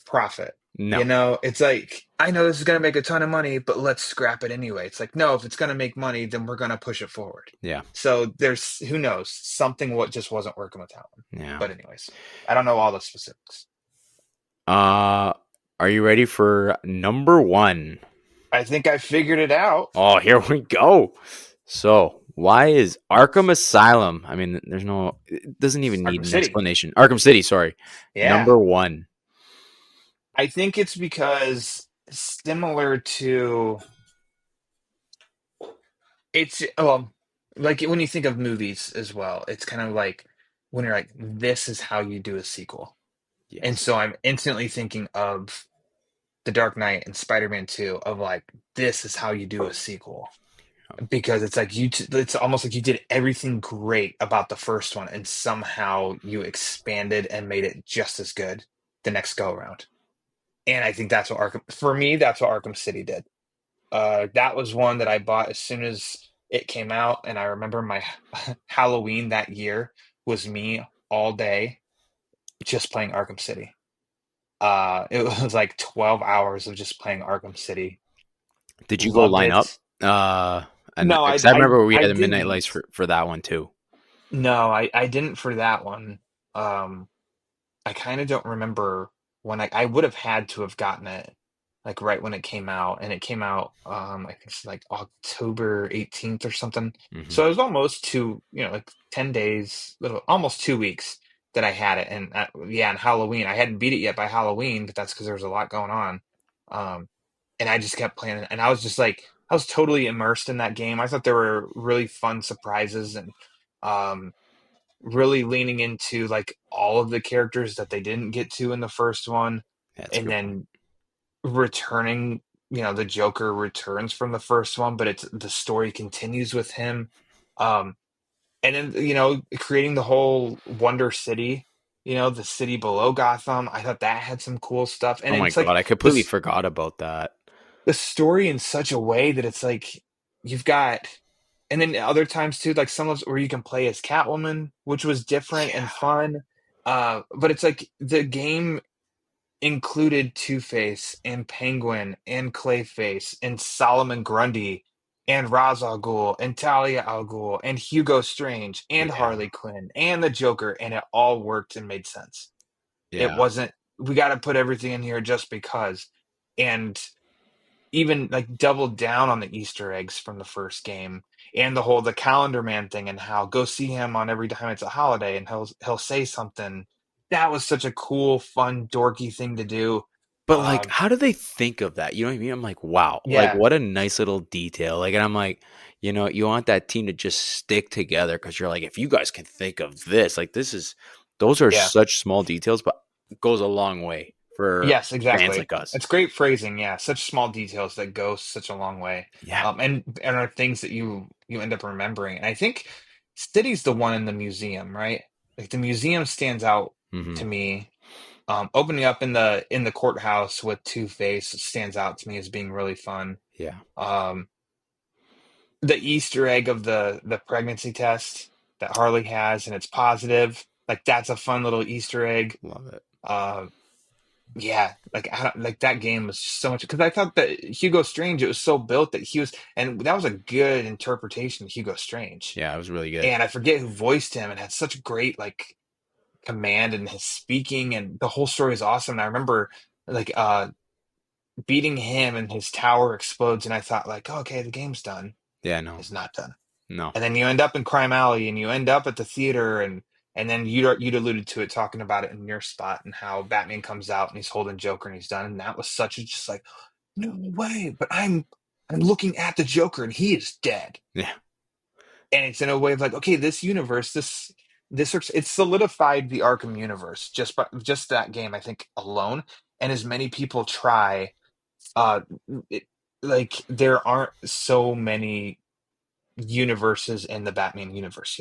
profit. No. It's like, I know this is going to make a ton of money, but let's scrap it anyway. It's like, no, if it's going to make money, then we're going to push it forward. Yeah. So there's, who knows, something what just wasn't working with that one. Yeah. But anyways, I don't know all the specifics. Uh, are you ready for number one? I think I figured it out. Oh, here we go. So, why is Arkham Asylum? I mean, it doesn't even need Arkham an City. explanation. Arkham City, sorry. Yeah. Number one. I think it's because similar to it's like when you think of movies as well, it's kind of like when you're like, this is how you do a sequel. And Yes. so I'm instantly thinking of The Dark Knight and Spider-Man 2 of like, this is how you do a sequel. Because it's like it's almost like you did everything great about the first one and somehow you expanded and made it just as good the next go around. And I think that's what for me, that's what Arkham City did. That was one that I bought as soon as it came out, and I remember my Halloween that year was me all day just playing Arkham City. It was like 12 hours of just playing Arkham City. Did you go Loved line up? it. And No, because I remember we I had the midnight lights didn't. for that one too. No, I didn't for that one. Um, I kind of don't remember when I would have had to have gotten it like right when it came out, and it came out I think it's like October 18th or something. Hmm. So it was almost like 10 days, little almost 2 weeks that I had it. And yeah, and Halloween, I hadn't beat it yet by Halloween, but that's because there was a lot going on. Um, and I just kept playing it, and I was just like I was totally immersed in that game. I thought there were really fun surprises, and um really leaning into like all of the characters that they didn't get to in the first one, Yeah, that's a and good point. then returning, the Joker returns from the first one, but it's the story continues with him. Um, and then, creating the whole Wonder City, the city below Gotham. I thought that had some cool stuff. And Oh my it's like god, I completely this forgot about that. the story in such a way that it's like you've got, and then other times too, like some of those where you can play as Catwoman, which was different and Yeah, fun. But it's like the game included Two-Face and Penguin and Clayface and Solomon Grundy and Ra's al Ghul and Talia al Ghul and Hugo Strange and yeah, Harley Quinn and the Joker, and it all worked and made sense. It yeah. wasn't, we got to put everything in here just because. And even like doubled down on the Easter eggs from the first game, and the calendar man thing, and how go see him on every time it's a holiday and he'll say something. That was such a cool, fun, dorky thing to do. But like, Um, how do they think of that? You know what I mean? I'm like, wow, like yeah, what a nice little detail. Like, and I'm like, you want that team to just stick together because you're like, if you guys can think of this, like, those are yeah. such small details, but it goes a long way for Yes, fans exactly. like us. It's great phrasing. Yeah, such small details that go such a long way, Yeah. and are things that you end up remembering. And I think City's the one in the museum, right? Like the museum stands out Hmm. to me. Opening up in the courthouse with Two-Face stands out to me as being really fun. Yeah. Um, the Easter egg of the pregnancy test that Harley has, and it's positive. Like that's a fun little Easter egg. Love it. Uh, yeah, like like that game was just so much because I thought that Hugo Strange, it was so built that and that was a good interpretation of Hugo Strange. Yeah, it was really good. And I forget who voiced him, and had such great like command in his speaking, and the whole story is awesome. And I remember like beating him, and his tower explodes, and I thought like, "Oh, okay, the game's done." Yeah, no, It's not done. no. And then you end up in Crime Alley, and you end up at the theater, and then you'd alluded to it, talking about it in your spot, and how Batman comes out and he's holding Joker and he's done, and that was such a just like, no way, but I'm looking at the Joker and he is dead. Yeah. And it's in a way of like, okay, this universe, it's solidified the Arkham universe just that game, I think, alone. And as many people try, uh it, like there aren't so many universes in the Batman universe,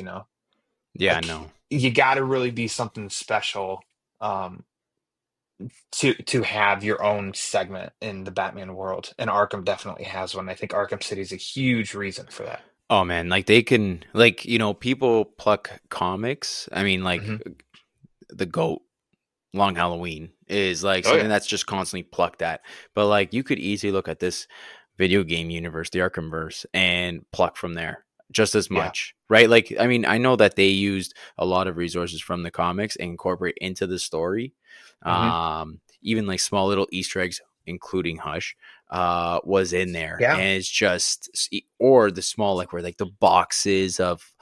Yeah, like no. you got to really be something special, um to have your own segment in the Batman world, and Arkham definitely has one. I think Arkham City is a huge reason for that. Oh man, like they can like, people pluck comics. I mean, like Hmm. the GOAT Long Halloween is like Oh something yeah. that's just constantly plucked at. But like you could easily look at this video game universe, the Arkhamverse, and pluck from there just as Yeah. much, right? Like, I mean, I know that they used a lot of resources from the comics and incorporate into the story. Hmm. Even like small little Easter eggs, including Hush, was in there, Yeah. and it's just or the small like where like the boxes of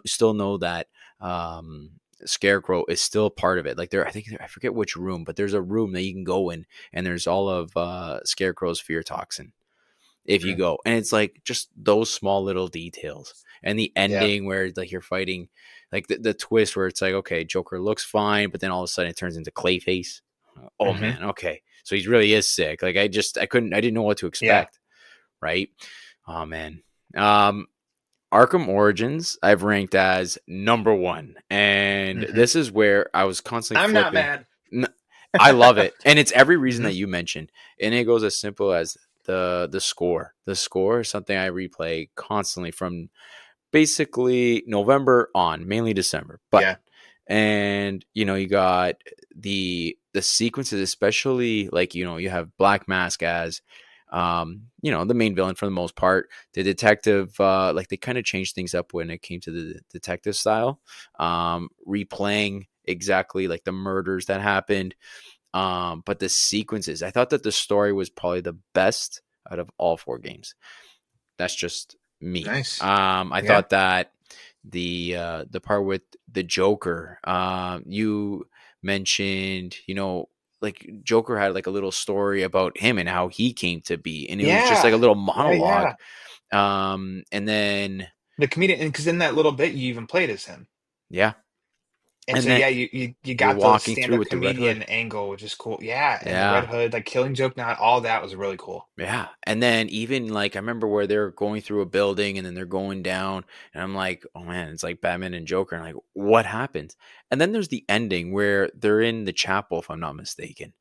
still know that um Scarecrow is still part of it. Like I think I forget which room, but there's a room that you can go in, and there's all of Scarecrow's fear toxin if you Mm. go, and it's like just those small little details, and the Yeah. ending where like you're fighting, like the twist where it's like, okay, Joker looks fine, but then all of a sudden it turns into Clayface. Oh Hmm. man, okay, so he really is sick. Like I didn't know what to Yeah. expect, right? Oh man. um Arkham Origins, I've ranked as number one, and Hmm. this is where I was constantly I'm not flipping. mad. N- I love it, and it's every reason Hmm. that you mentioned, and it goes as simple as the score. The score is something I replay constantly from basically November on, mainly December. But Yeah. and you got the sequences, especially like you have Black Mask as the main villain for the most part. The detective, like they kind of changed things up when it came to the detective style, replaying exactly like the murders that happened. But the sequences, I thought that the story was probably the best out of all four games. That's just me. Nice. I Yeah. thought that the part with the Joker, you mentioned, like Joker had like a little story about him and how he came to be, and it was just like Yeah. a little Yeah. monologue. Yeah. And then The comedian, because in that little bit you even played as him. yeah, And and so then yeah, you you're got the walking through stand-up with the Red comedian Hood. angle, which is cool. Yeah, and the Red Yeah, Hood, like Killing Joke, not all that was really cool. yeah, and then even like I remember where they're going through a building and then they're going down, and I'm like, oh man, it's like Batman and Joker, and like what happens? And then there's the ending where they're in the chapel, if I'm not mistaken,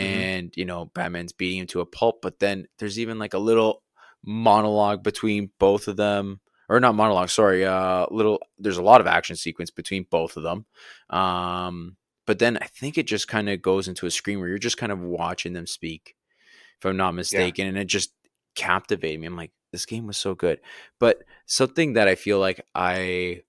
Hmm. and Batman's beating him to a pulp. But then there's even like a little monologue between both of them, or not monologue, sorry, little. There's a lot of action sequence between both of them. But then I think it just kind of goes into a screen where you're just kind of watching them speak, if I'm not Yeah. mistaken, and it just captivated me. I'm like, this game was so good. But something that I feel like I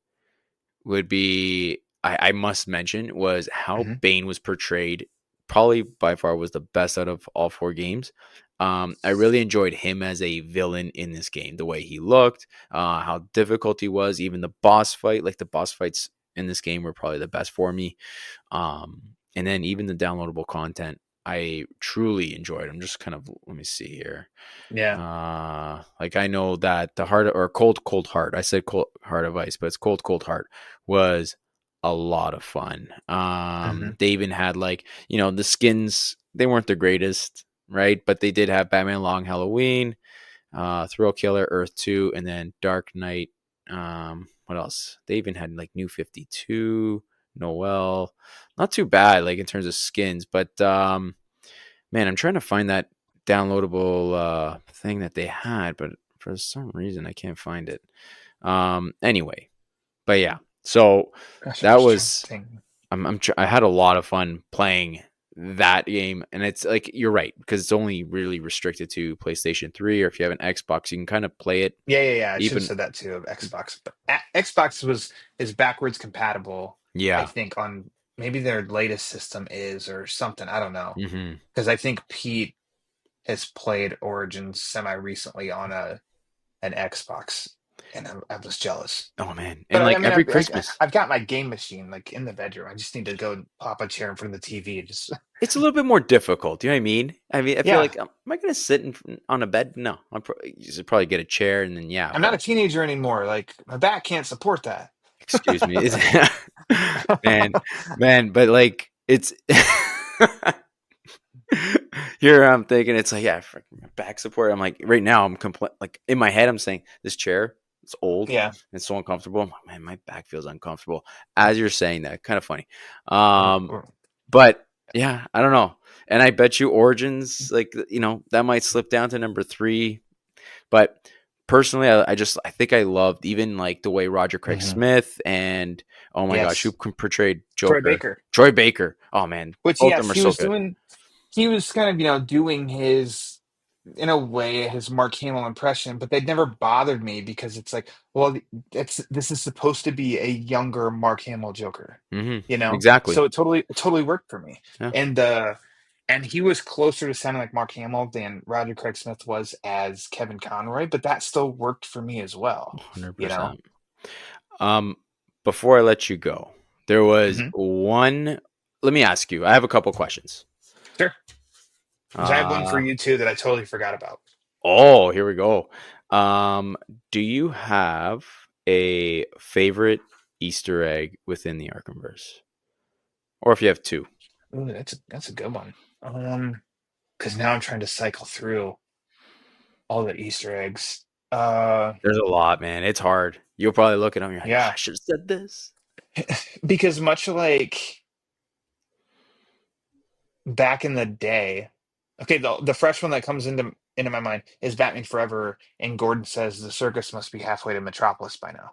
must mention was how Hmm. Bane was portrayed. Probably by far was the best out of all four games. I really enjoyed him as a villain in this game. The way he looked, how difficult he was, even the boss fight. Like the boss fights in this game were probably the best for me. And then even the downloadable content, I truly enjoyed. I'm just kind of let me see here. Yeah. Like I know that the heart or cold heart. I said cold heart of ice, but it's cold heart was a lot of fun. Hmm. They even had like the skins. They weren't the greatest, right? But they did have Batman Long Halloween, Thrill Killer, Earth 2, and then Dark Knight. What else? They even had like New 52, Noel. Not too bad, like in terms of skins, but man, I'm trying to find that downloadable thing that they had, but for some reason I can't find it. Anyway, but yeah, so Gosh, I'm that just trying to was think. I had a lot of fun playing that game, and it's like you're right because it's only really restricted to PlayStation 3, or if you have an Xbox, you can kind of play it Yeah, yeah, yeah. I should have even. said that too of Xbox, but Xbox was is backwards compatible. I Yeah. think on maybe their latest system is or something. I don't know Hmm. because I think Pete has played Origins semi recently on a an Xbox, and I was jealous. Oh man, But and I like mean, every Christmas, I've got my game machine like in the bedroom. I just need to go and pop a chair in front of the TV and just it's a little bit more difficult. You know what I mean? I mean, I feel yeah. like am I gonna sit on a bed? No, you should probably get a chair and then yeah. I'm not But a teenager anymore. Like my back can't support that. excuse me, man, man. But like it's here. I'm thinking it's like yeah, my back support. I'm like right now. I'm like in my head. I'm saying this chair. It's old. Yeah. It's so uncomfortable. I'm like, man, my back feels uncomfortable as you're saying that. Kind of funny. Or, Um, or, But yeah, I don't know. And I bet you Origins, like that might slip down to number three. But personally, I think I loved even like the way Roger Craig Mhm. Smith and oh my gosh, who Yes. portrayed Troy Joker? Baker. Troy Baker. Oh man, Which both of them yes, are so good. he was kind of, doing his in a way his Mark Hamill impression, but they never bothered me because it's like, well, this is supposed to be a younger Mark Hamill Joker, Exactly. So it totally worked for me. Yeah, And and he was closer to sounding like Mark Hamill than Roger Craig Smith was as Kevin Conroy, but that still worked for me as well, hundred you know? percent. Um, before I let you go, there was Hmm. one. Let me ask you. I have a couple questions. Sure. 'Cause I have one for Uh, you too that I totally forgot about. Oh, here we go. Um, do you have a favorite Easter egg within the Arkhamverse? Or if you have two. Ooh, that's a good one. Because now I'm trying to cycle through all the Easter eggs. There's a lot, man. It's hard. You'll probably look at them. You're like, ah, Yeah, I should have said this. because much like back in the day. Okay, the fresh one that comes into my mind is Batman Forever, and Gordon says the circus must be halfway to Metropolis by now.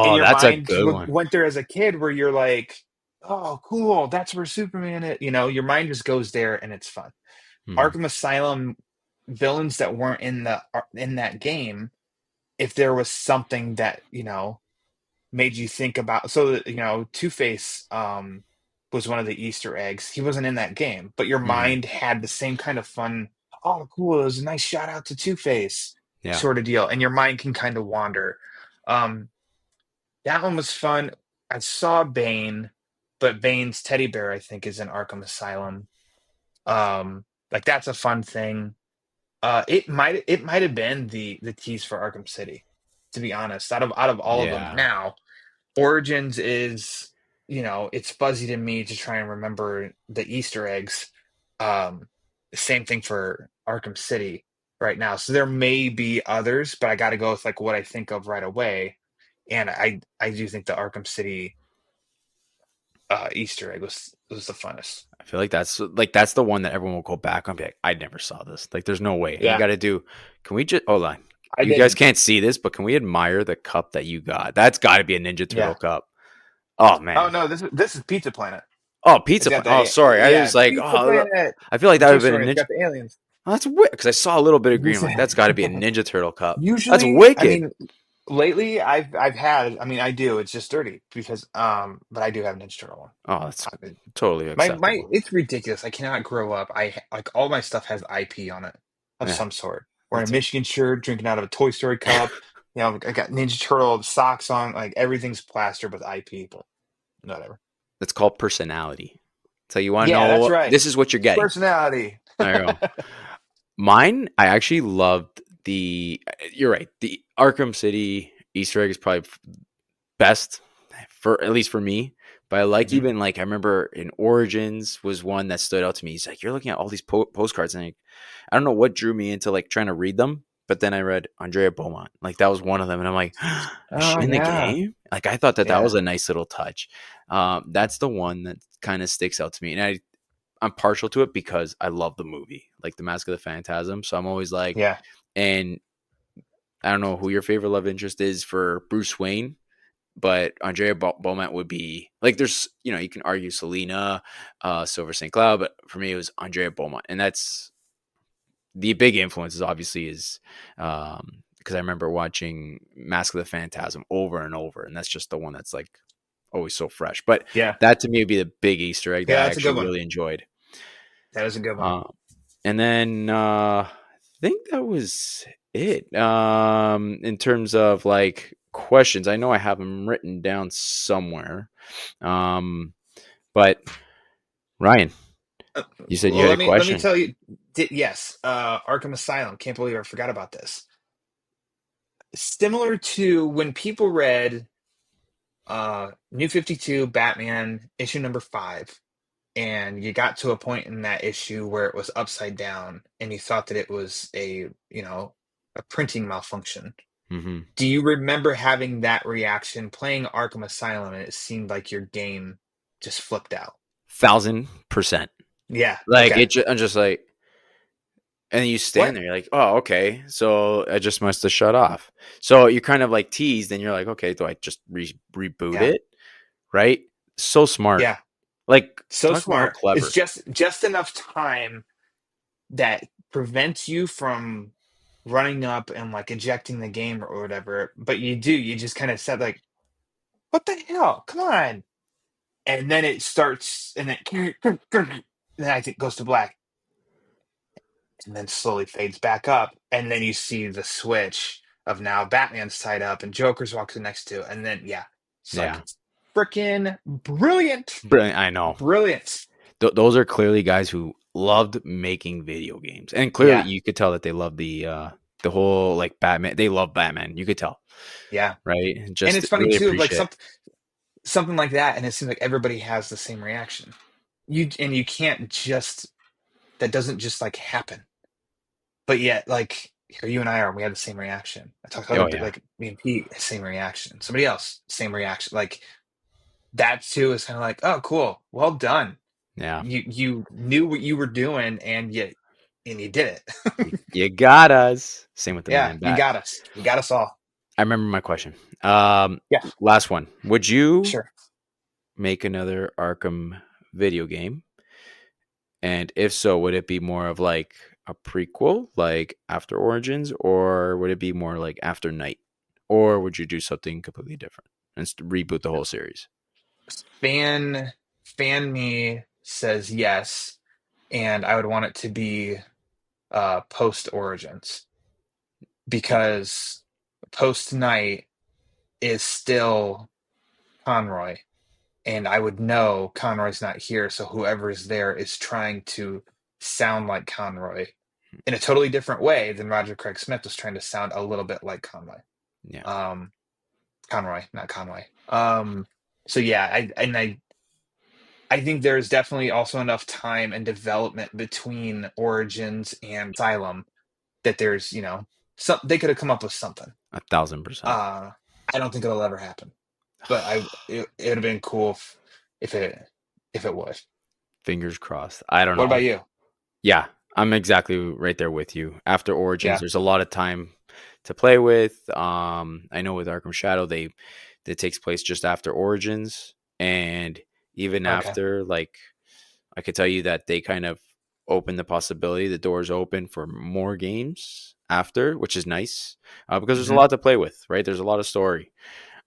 And Oh, your that's a mind good one. went there as a kid, where you're like, "Oh, cool, that's where Superman is." Your mind just goes there, and it's fun. Hmm. Arkham Asylum villains that weren't in that game. If there was something that made you think about, so Two Face was one of the Easter eggs. He wasn't in that game, but your Hmm. mind had the same kind of fun. Oh, cool! It was a nice shout out to Two Face, Yeah. sort of deal, and your mind can kind of wander. Um, that one was fun. I saw Bane, but Bane's teddy bear, I think, is in Arkham Asylum. Like that's a fun thing. It might have been the tease for Arkham City, to be honest. Out of all of them, Yeah. now Origins is, it's fuzzy to me to try and remember the Easter eggs. Um, Same thing for Arkham City right now. So there may be others, but I got to go with like what I think of right away. And I do think the Arkham City Easter egg was the funnest. I feel like that's the one that everyone will go back on and be like, I never saw this. Like there's no way. And you Yeah, gotta do can we just hold on. I You guys didn't. can't see this, but can we admire the cup that you got? That's gotta be a Ninja Turtle Yeah. cup. Oh Oh man. no, this is Pizza Planet. Oh, It's pizza. got Oh, the sorry. I yeah was like, Pizza oh, Planet. I feel like The that would Toy have been Story. a It's ninja. got the aliens. Oh, that's wicked because I saw a little bit of green. I'm This- like, that's got to be a Ninja Turtle cup. That's Usually, I wicked. mean, lately I've had. I mean, I do. It's just dirty because but I do have a Ninja Turtle one. Oh, that's Uh, totally My acceptable. it's ridiculous. I cannot grow up. Like all my stuff has IP on it of Yeah, some sort. Wearing a that's Michigan shirt, drinking out of a Toy Story cup. I got Ninja Turtle socks on. Like everything's plastered with IP, but whatever. that's called personality. So you want to Yeah, that's know right. this is what you're getting. Personality. There you go. Mine, I actually loved the. You're right. The Arkham City Easter egg is probably best for at least for me. But I like Mhm. even like I remember in Origins was one that stood out to me. He's like, you're looking at all these postcards, and I don't know what drew me into like trying to read them. But then I read Andrea Beaumont, like that was one of them, and I'm like, is Oh she in the yeah, game? Like I thought that was yeah, a nice little touch. That's the one that kind of sticks out to me, and I'm partial to it because I love the movie, like The Mask of the Phantasm. So I'm always like, yeah. and I don't know who your favorite love interest is for Bruce Wayne, but Andrea Beaumont would be like, there's, you can argue Selena, Silver St. Cloud, but for me, it was Andrea Beaumont. And that's the big influences, obviously, is because I remember watching Mask of the Phantasm over and over. And that's just the one that's like always so fresh. But Yeah, that to me would be the big Easter egg that yeah, I that's a good actually one. really enjoyed. That is a good one. Uh, and then I think that was it. In terms of like questions, I know I have them written down somewhere. Um, but Ryan, Uh, you said you well, had a let me question. tell you. Yes, Arkham Asylum. Can't believe I forgot about this. Similar to when people read New 52 Batman issue number 5, and you got to a point in that issue where it was upside down, and you thought that it was a printing malfunction. Hmm. Do you remember having that reaction playing Arkham Asylum, and it seemed like your game just flipped out? 1,000%. Yeah. Like Okay. I'm just like, and then you stand What? there, you're like, oh, okay, so I just must have shut off. So you're kind of like teased, and you're like, okay, do I just reboot Yeah. it? Right? So smart. Yeah. Like So talk about smart. It's clever. just enough time that prevents you from running up and like ejecting the game or whatever. But you just kind of said like, what the hell? Come on. And then it starts and then I think goes to black and then slowly fades back up. And then you see the switch of now Batman's tied up and Joker's walking next to, and then yeah, it's Yeah, like freaking brilliant. brilliant. I know. Brilliant. Those are clearly guys who loved making video games, and clearly Yeah. you could tell that they love the whole like Batman. They love Batman. You could tell, Yeah. right? And Just it's funny really too, like appreciate. something like that, and it seems like everybody has the same reaction. You can't just that doesn't just like happen. But yet, like here you and I are, and we have the same reaction. I talk to other Oh yeah, like me and Pete, same reaction. Somebody else, same reaction. Like that too is kind of like, oh, cool, well done. Yeah. you knew what you were doing, and you did it. You got us. Same with the Yeah, man you bat. got us. You got us all. I remember my question. Um, Yeah, Last one. Would you sure. make another Arkham video game? And if so, would it be more of like a prequel, like After Origins, or would it be more like After Night? Or would you do something completely different and reboot the whole series? Fan fan me says yes, and I would want it to be post Origins, because post Night is still Conroy, and I would know Conroy's not here, so whoever's there is trying to sound like Conroy in a totally different way than Roger Craig Smith was trying to sound a little bit like Conroy. Yeah, Um, Conroy, not Conway. So yeah, I think there's definitely also enough time and development between Origins and Asylum that there's, they could have come up with something. 1,000%. Uh, I don't think it'll ever happen, but it would have been cool if it would. Fingers crossed. I don't What know. about you? Yeah, I'm exactly right there with you. After Origins, Yeah. there's a lot of time to play with. I know with Arkham Shadow, that takes place just after Origins, and even Okay. after, like, I could tell you that they kind of open the possibility, the doors open for more games after, which is nice because there's a Hmm. lot to play with, right? There's a lot of story,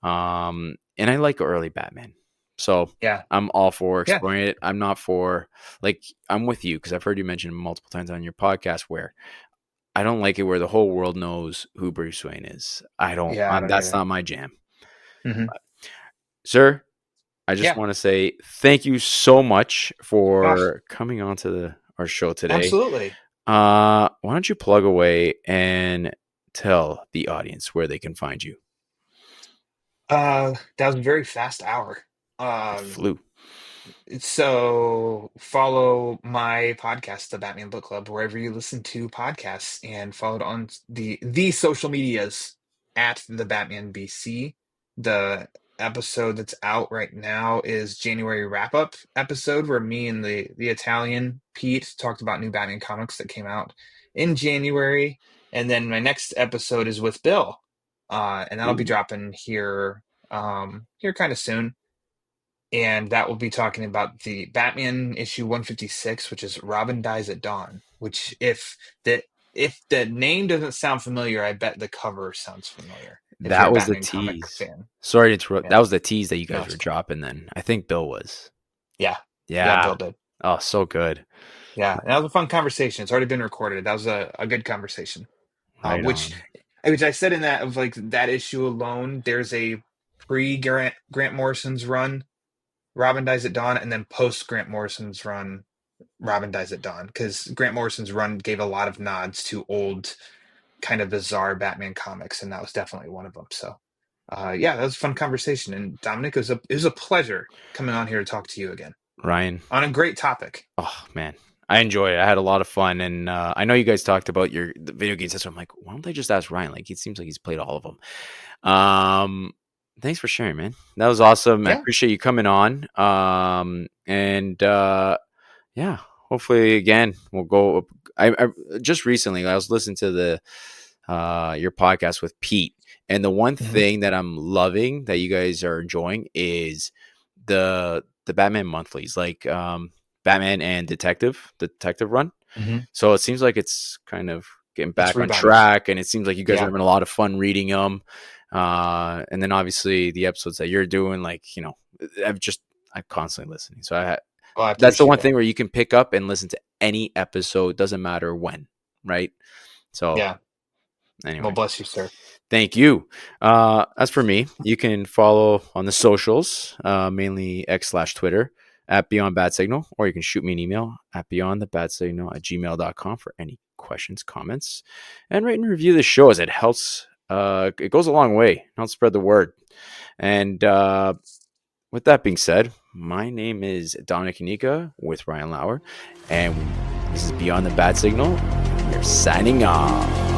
and I like early Batman, so Yeah. I'm all for Yeah. exploring it. I'm not for, like, I'm with you because I've heard you mention multiple times on your podcast where I don't like it where the whole world knows who Bruce Wayne is. I don't. Yeah. I don't That's either. not my jam, Hmm. sir. I just Yeah. want to say thank you so much Oh, for coming on to our show today. absolutely. Why don't you plug away and tell the audience where they can find you? That was a very fast hour. It Um, flew. So follow my podcast, the Batman Book Club, wherever you listen to podcasts, and follow it on the social medias at the Batman BC. The episode that's out right now is January wrap up episode, where me and the Italian Pete talked about new Batman comics that came out in January. And then my next episode is with Bill. And that'll be Ooh, dropping here kind of soon, and that will be talking about the Batman issue 156, which is Robin Dies at Dawn. Which, if the name doesn't sound familiar, I bet the cover sounds familiar. If you're that a was the Batman comic tease. fan, Sorry to interrupt. yeah, That was the tease that you no, guys it's were fine. dropping. Then I think Bill was. Yeah, yeah, Yeah. Bill did. Oh, so good. Yeah, and that was a fun conversation. It's already been recorded. That was a good conversation. Right Which, on. which I said in that of like that issue alone, there's a pre Grant Morrison's run, Robin Dies at Dawn, and then post Grant Morrison's run, Robin Dies at Dawn, because Grant Morrison's run gave a lot of nods to old, kind of bizarre Batman comics, and that was definitely one of them. So, yeah, that was a fun conversation. And Dominic, it was a pleasure coming on here to talk to you again Ryan. on a great topic. Oh man, I enjoy it. I had a lot of fun, and I know you guys talked about the video games. So I'm like, why don't I just ask Ryan? Like, it seems like he's played all of them. Thanks for sharing, man. That was awesome. I Yeah. appreciate you coming on. And yeah, hopefully again we'll go. I just recently I was listening to your podcast with Pete, and the one Hmm. thing that I'm loving that you guys are enjoying is the Batman monthlies, like Batman and Detective Run. Hmm. So it seems like it's kind of getting It's back on rebounding. track, and it seems like you guys are Yeah. having a lot of fun reading them. And then obviously the episodes that you're doing, like, I'm constantly listening. So Well, I that's the one appreciate it. thing where you can pick up and listen to any episode, doesn't matter when, right? So Yeah. Well, anyway, bless you, sir. thank you. As for me, you can follow on the socials, mainly X/Twitter at Beyond Bad Signal, or you can shoot me an email at beyondthebadsignal@gmail.com for any questions, comments, and rate and review the show, as it helps. It goes a long way. Helps spread the word. And with that being said, my name is Dominic Unica with Ryan Lauer, and this is Beyond the Bad Signal. We're signing off.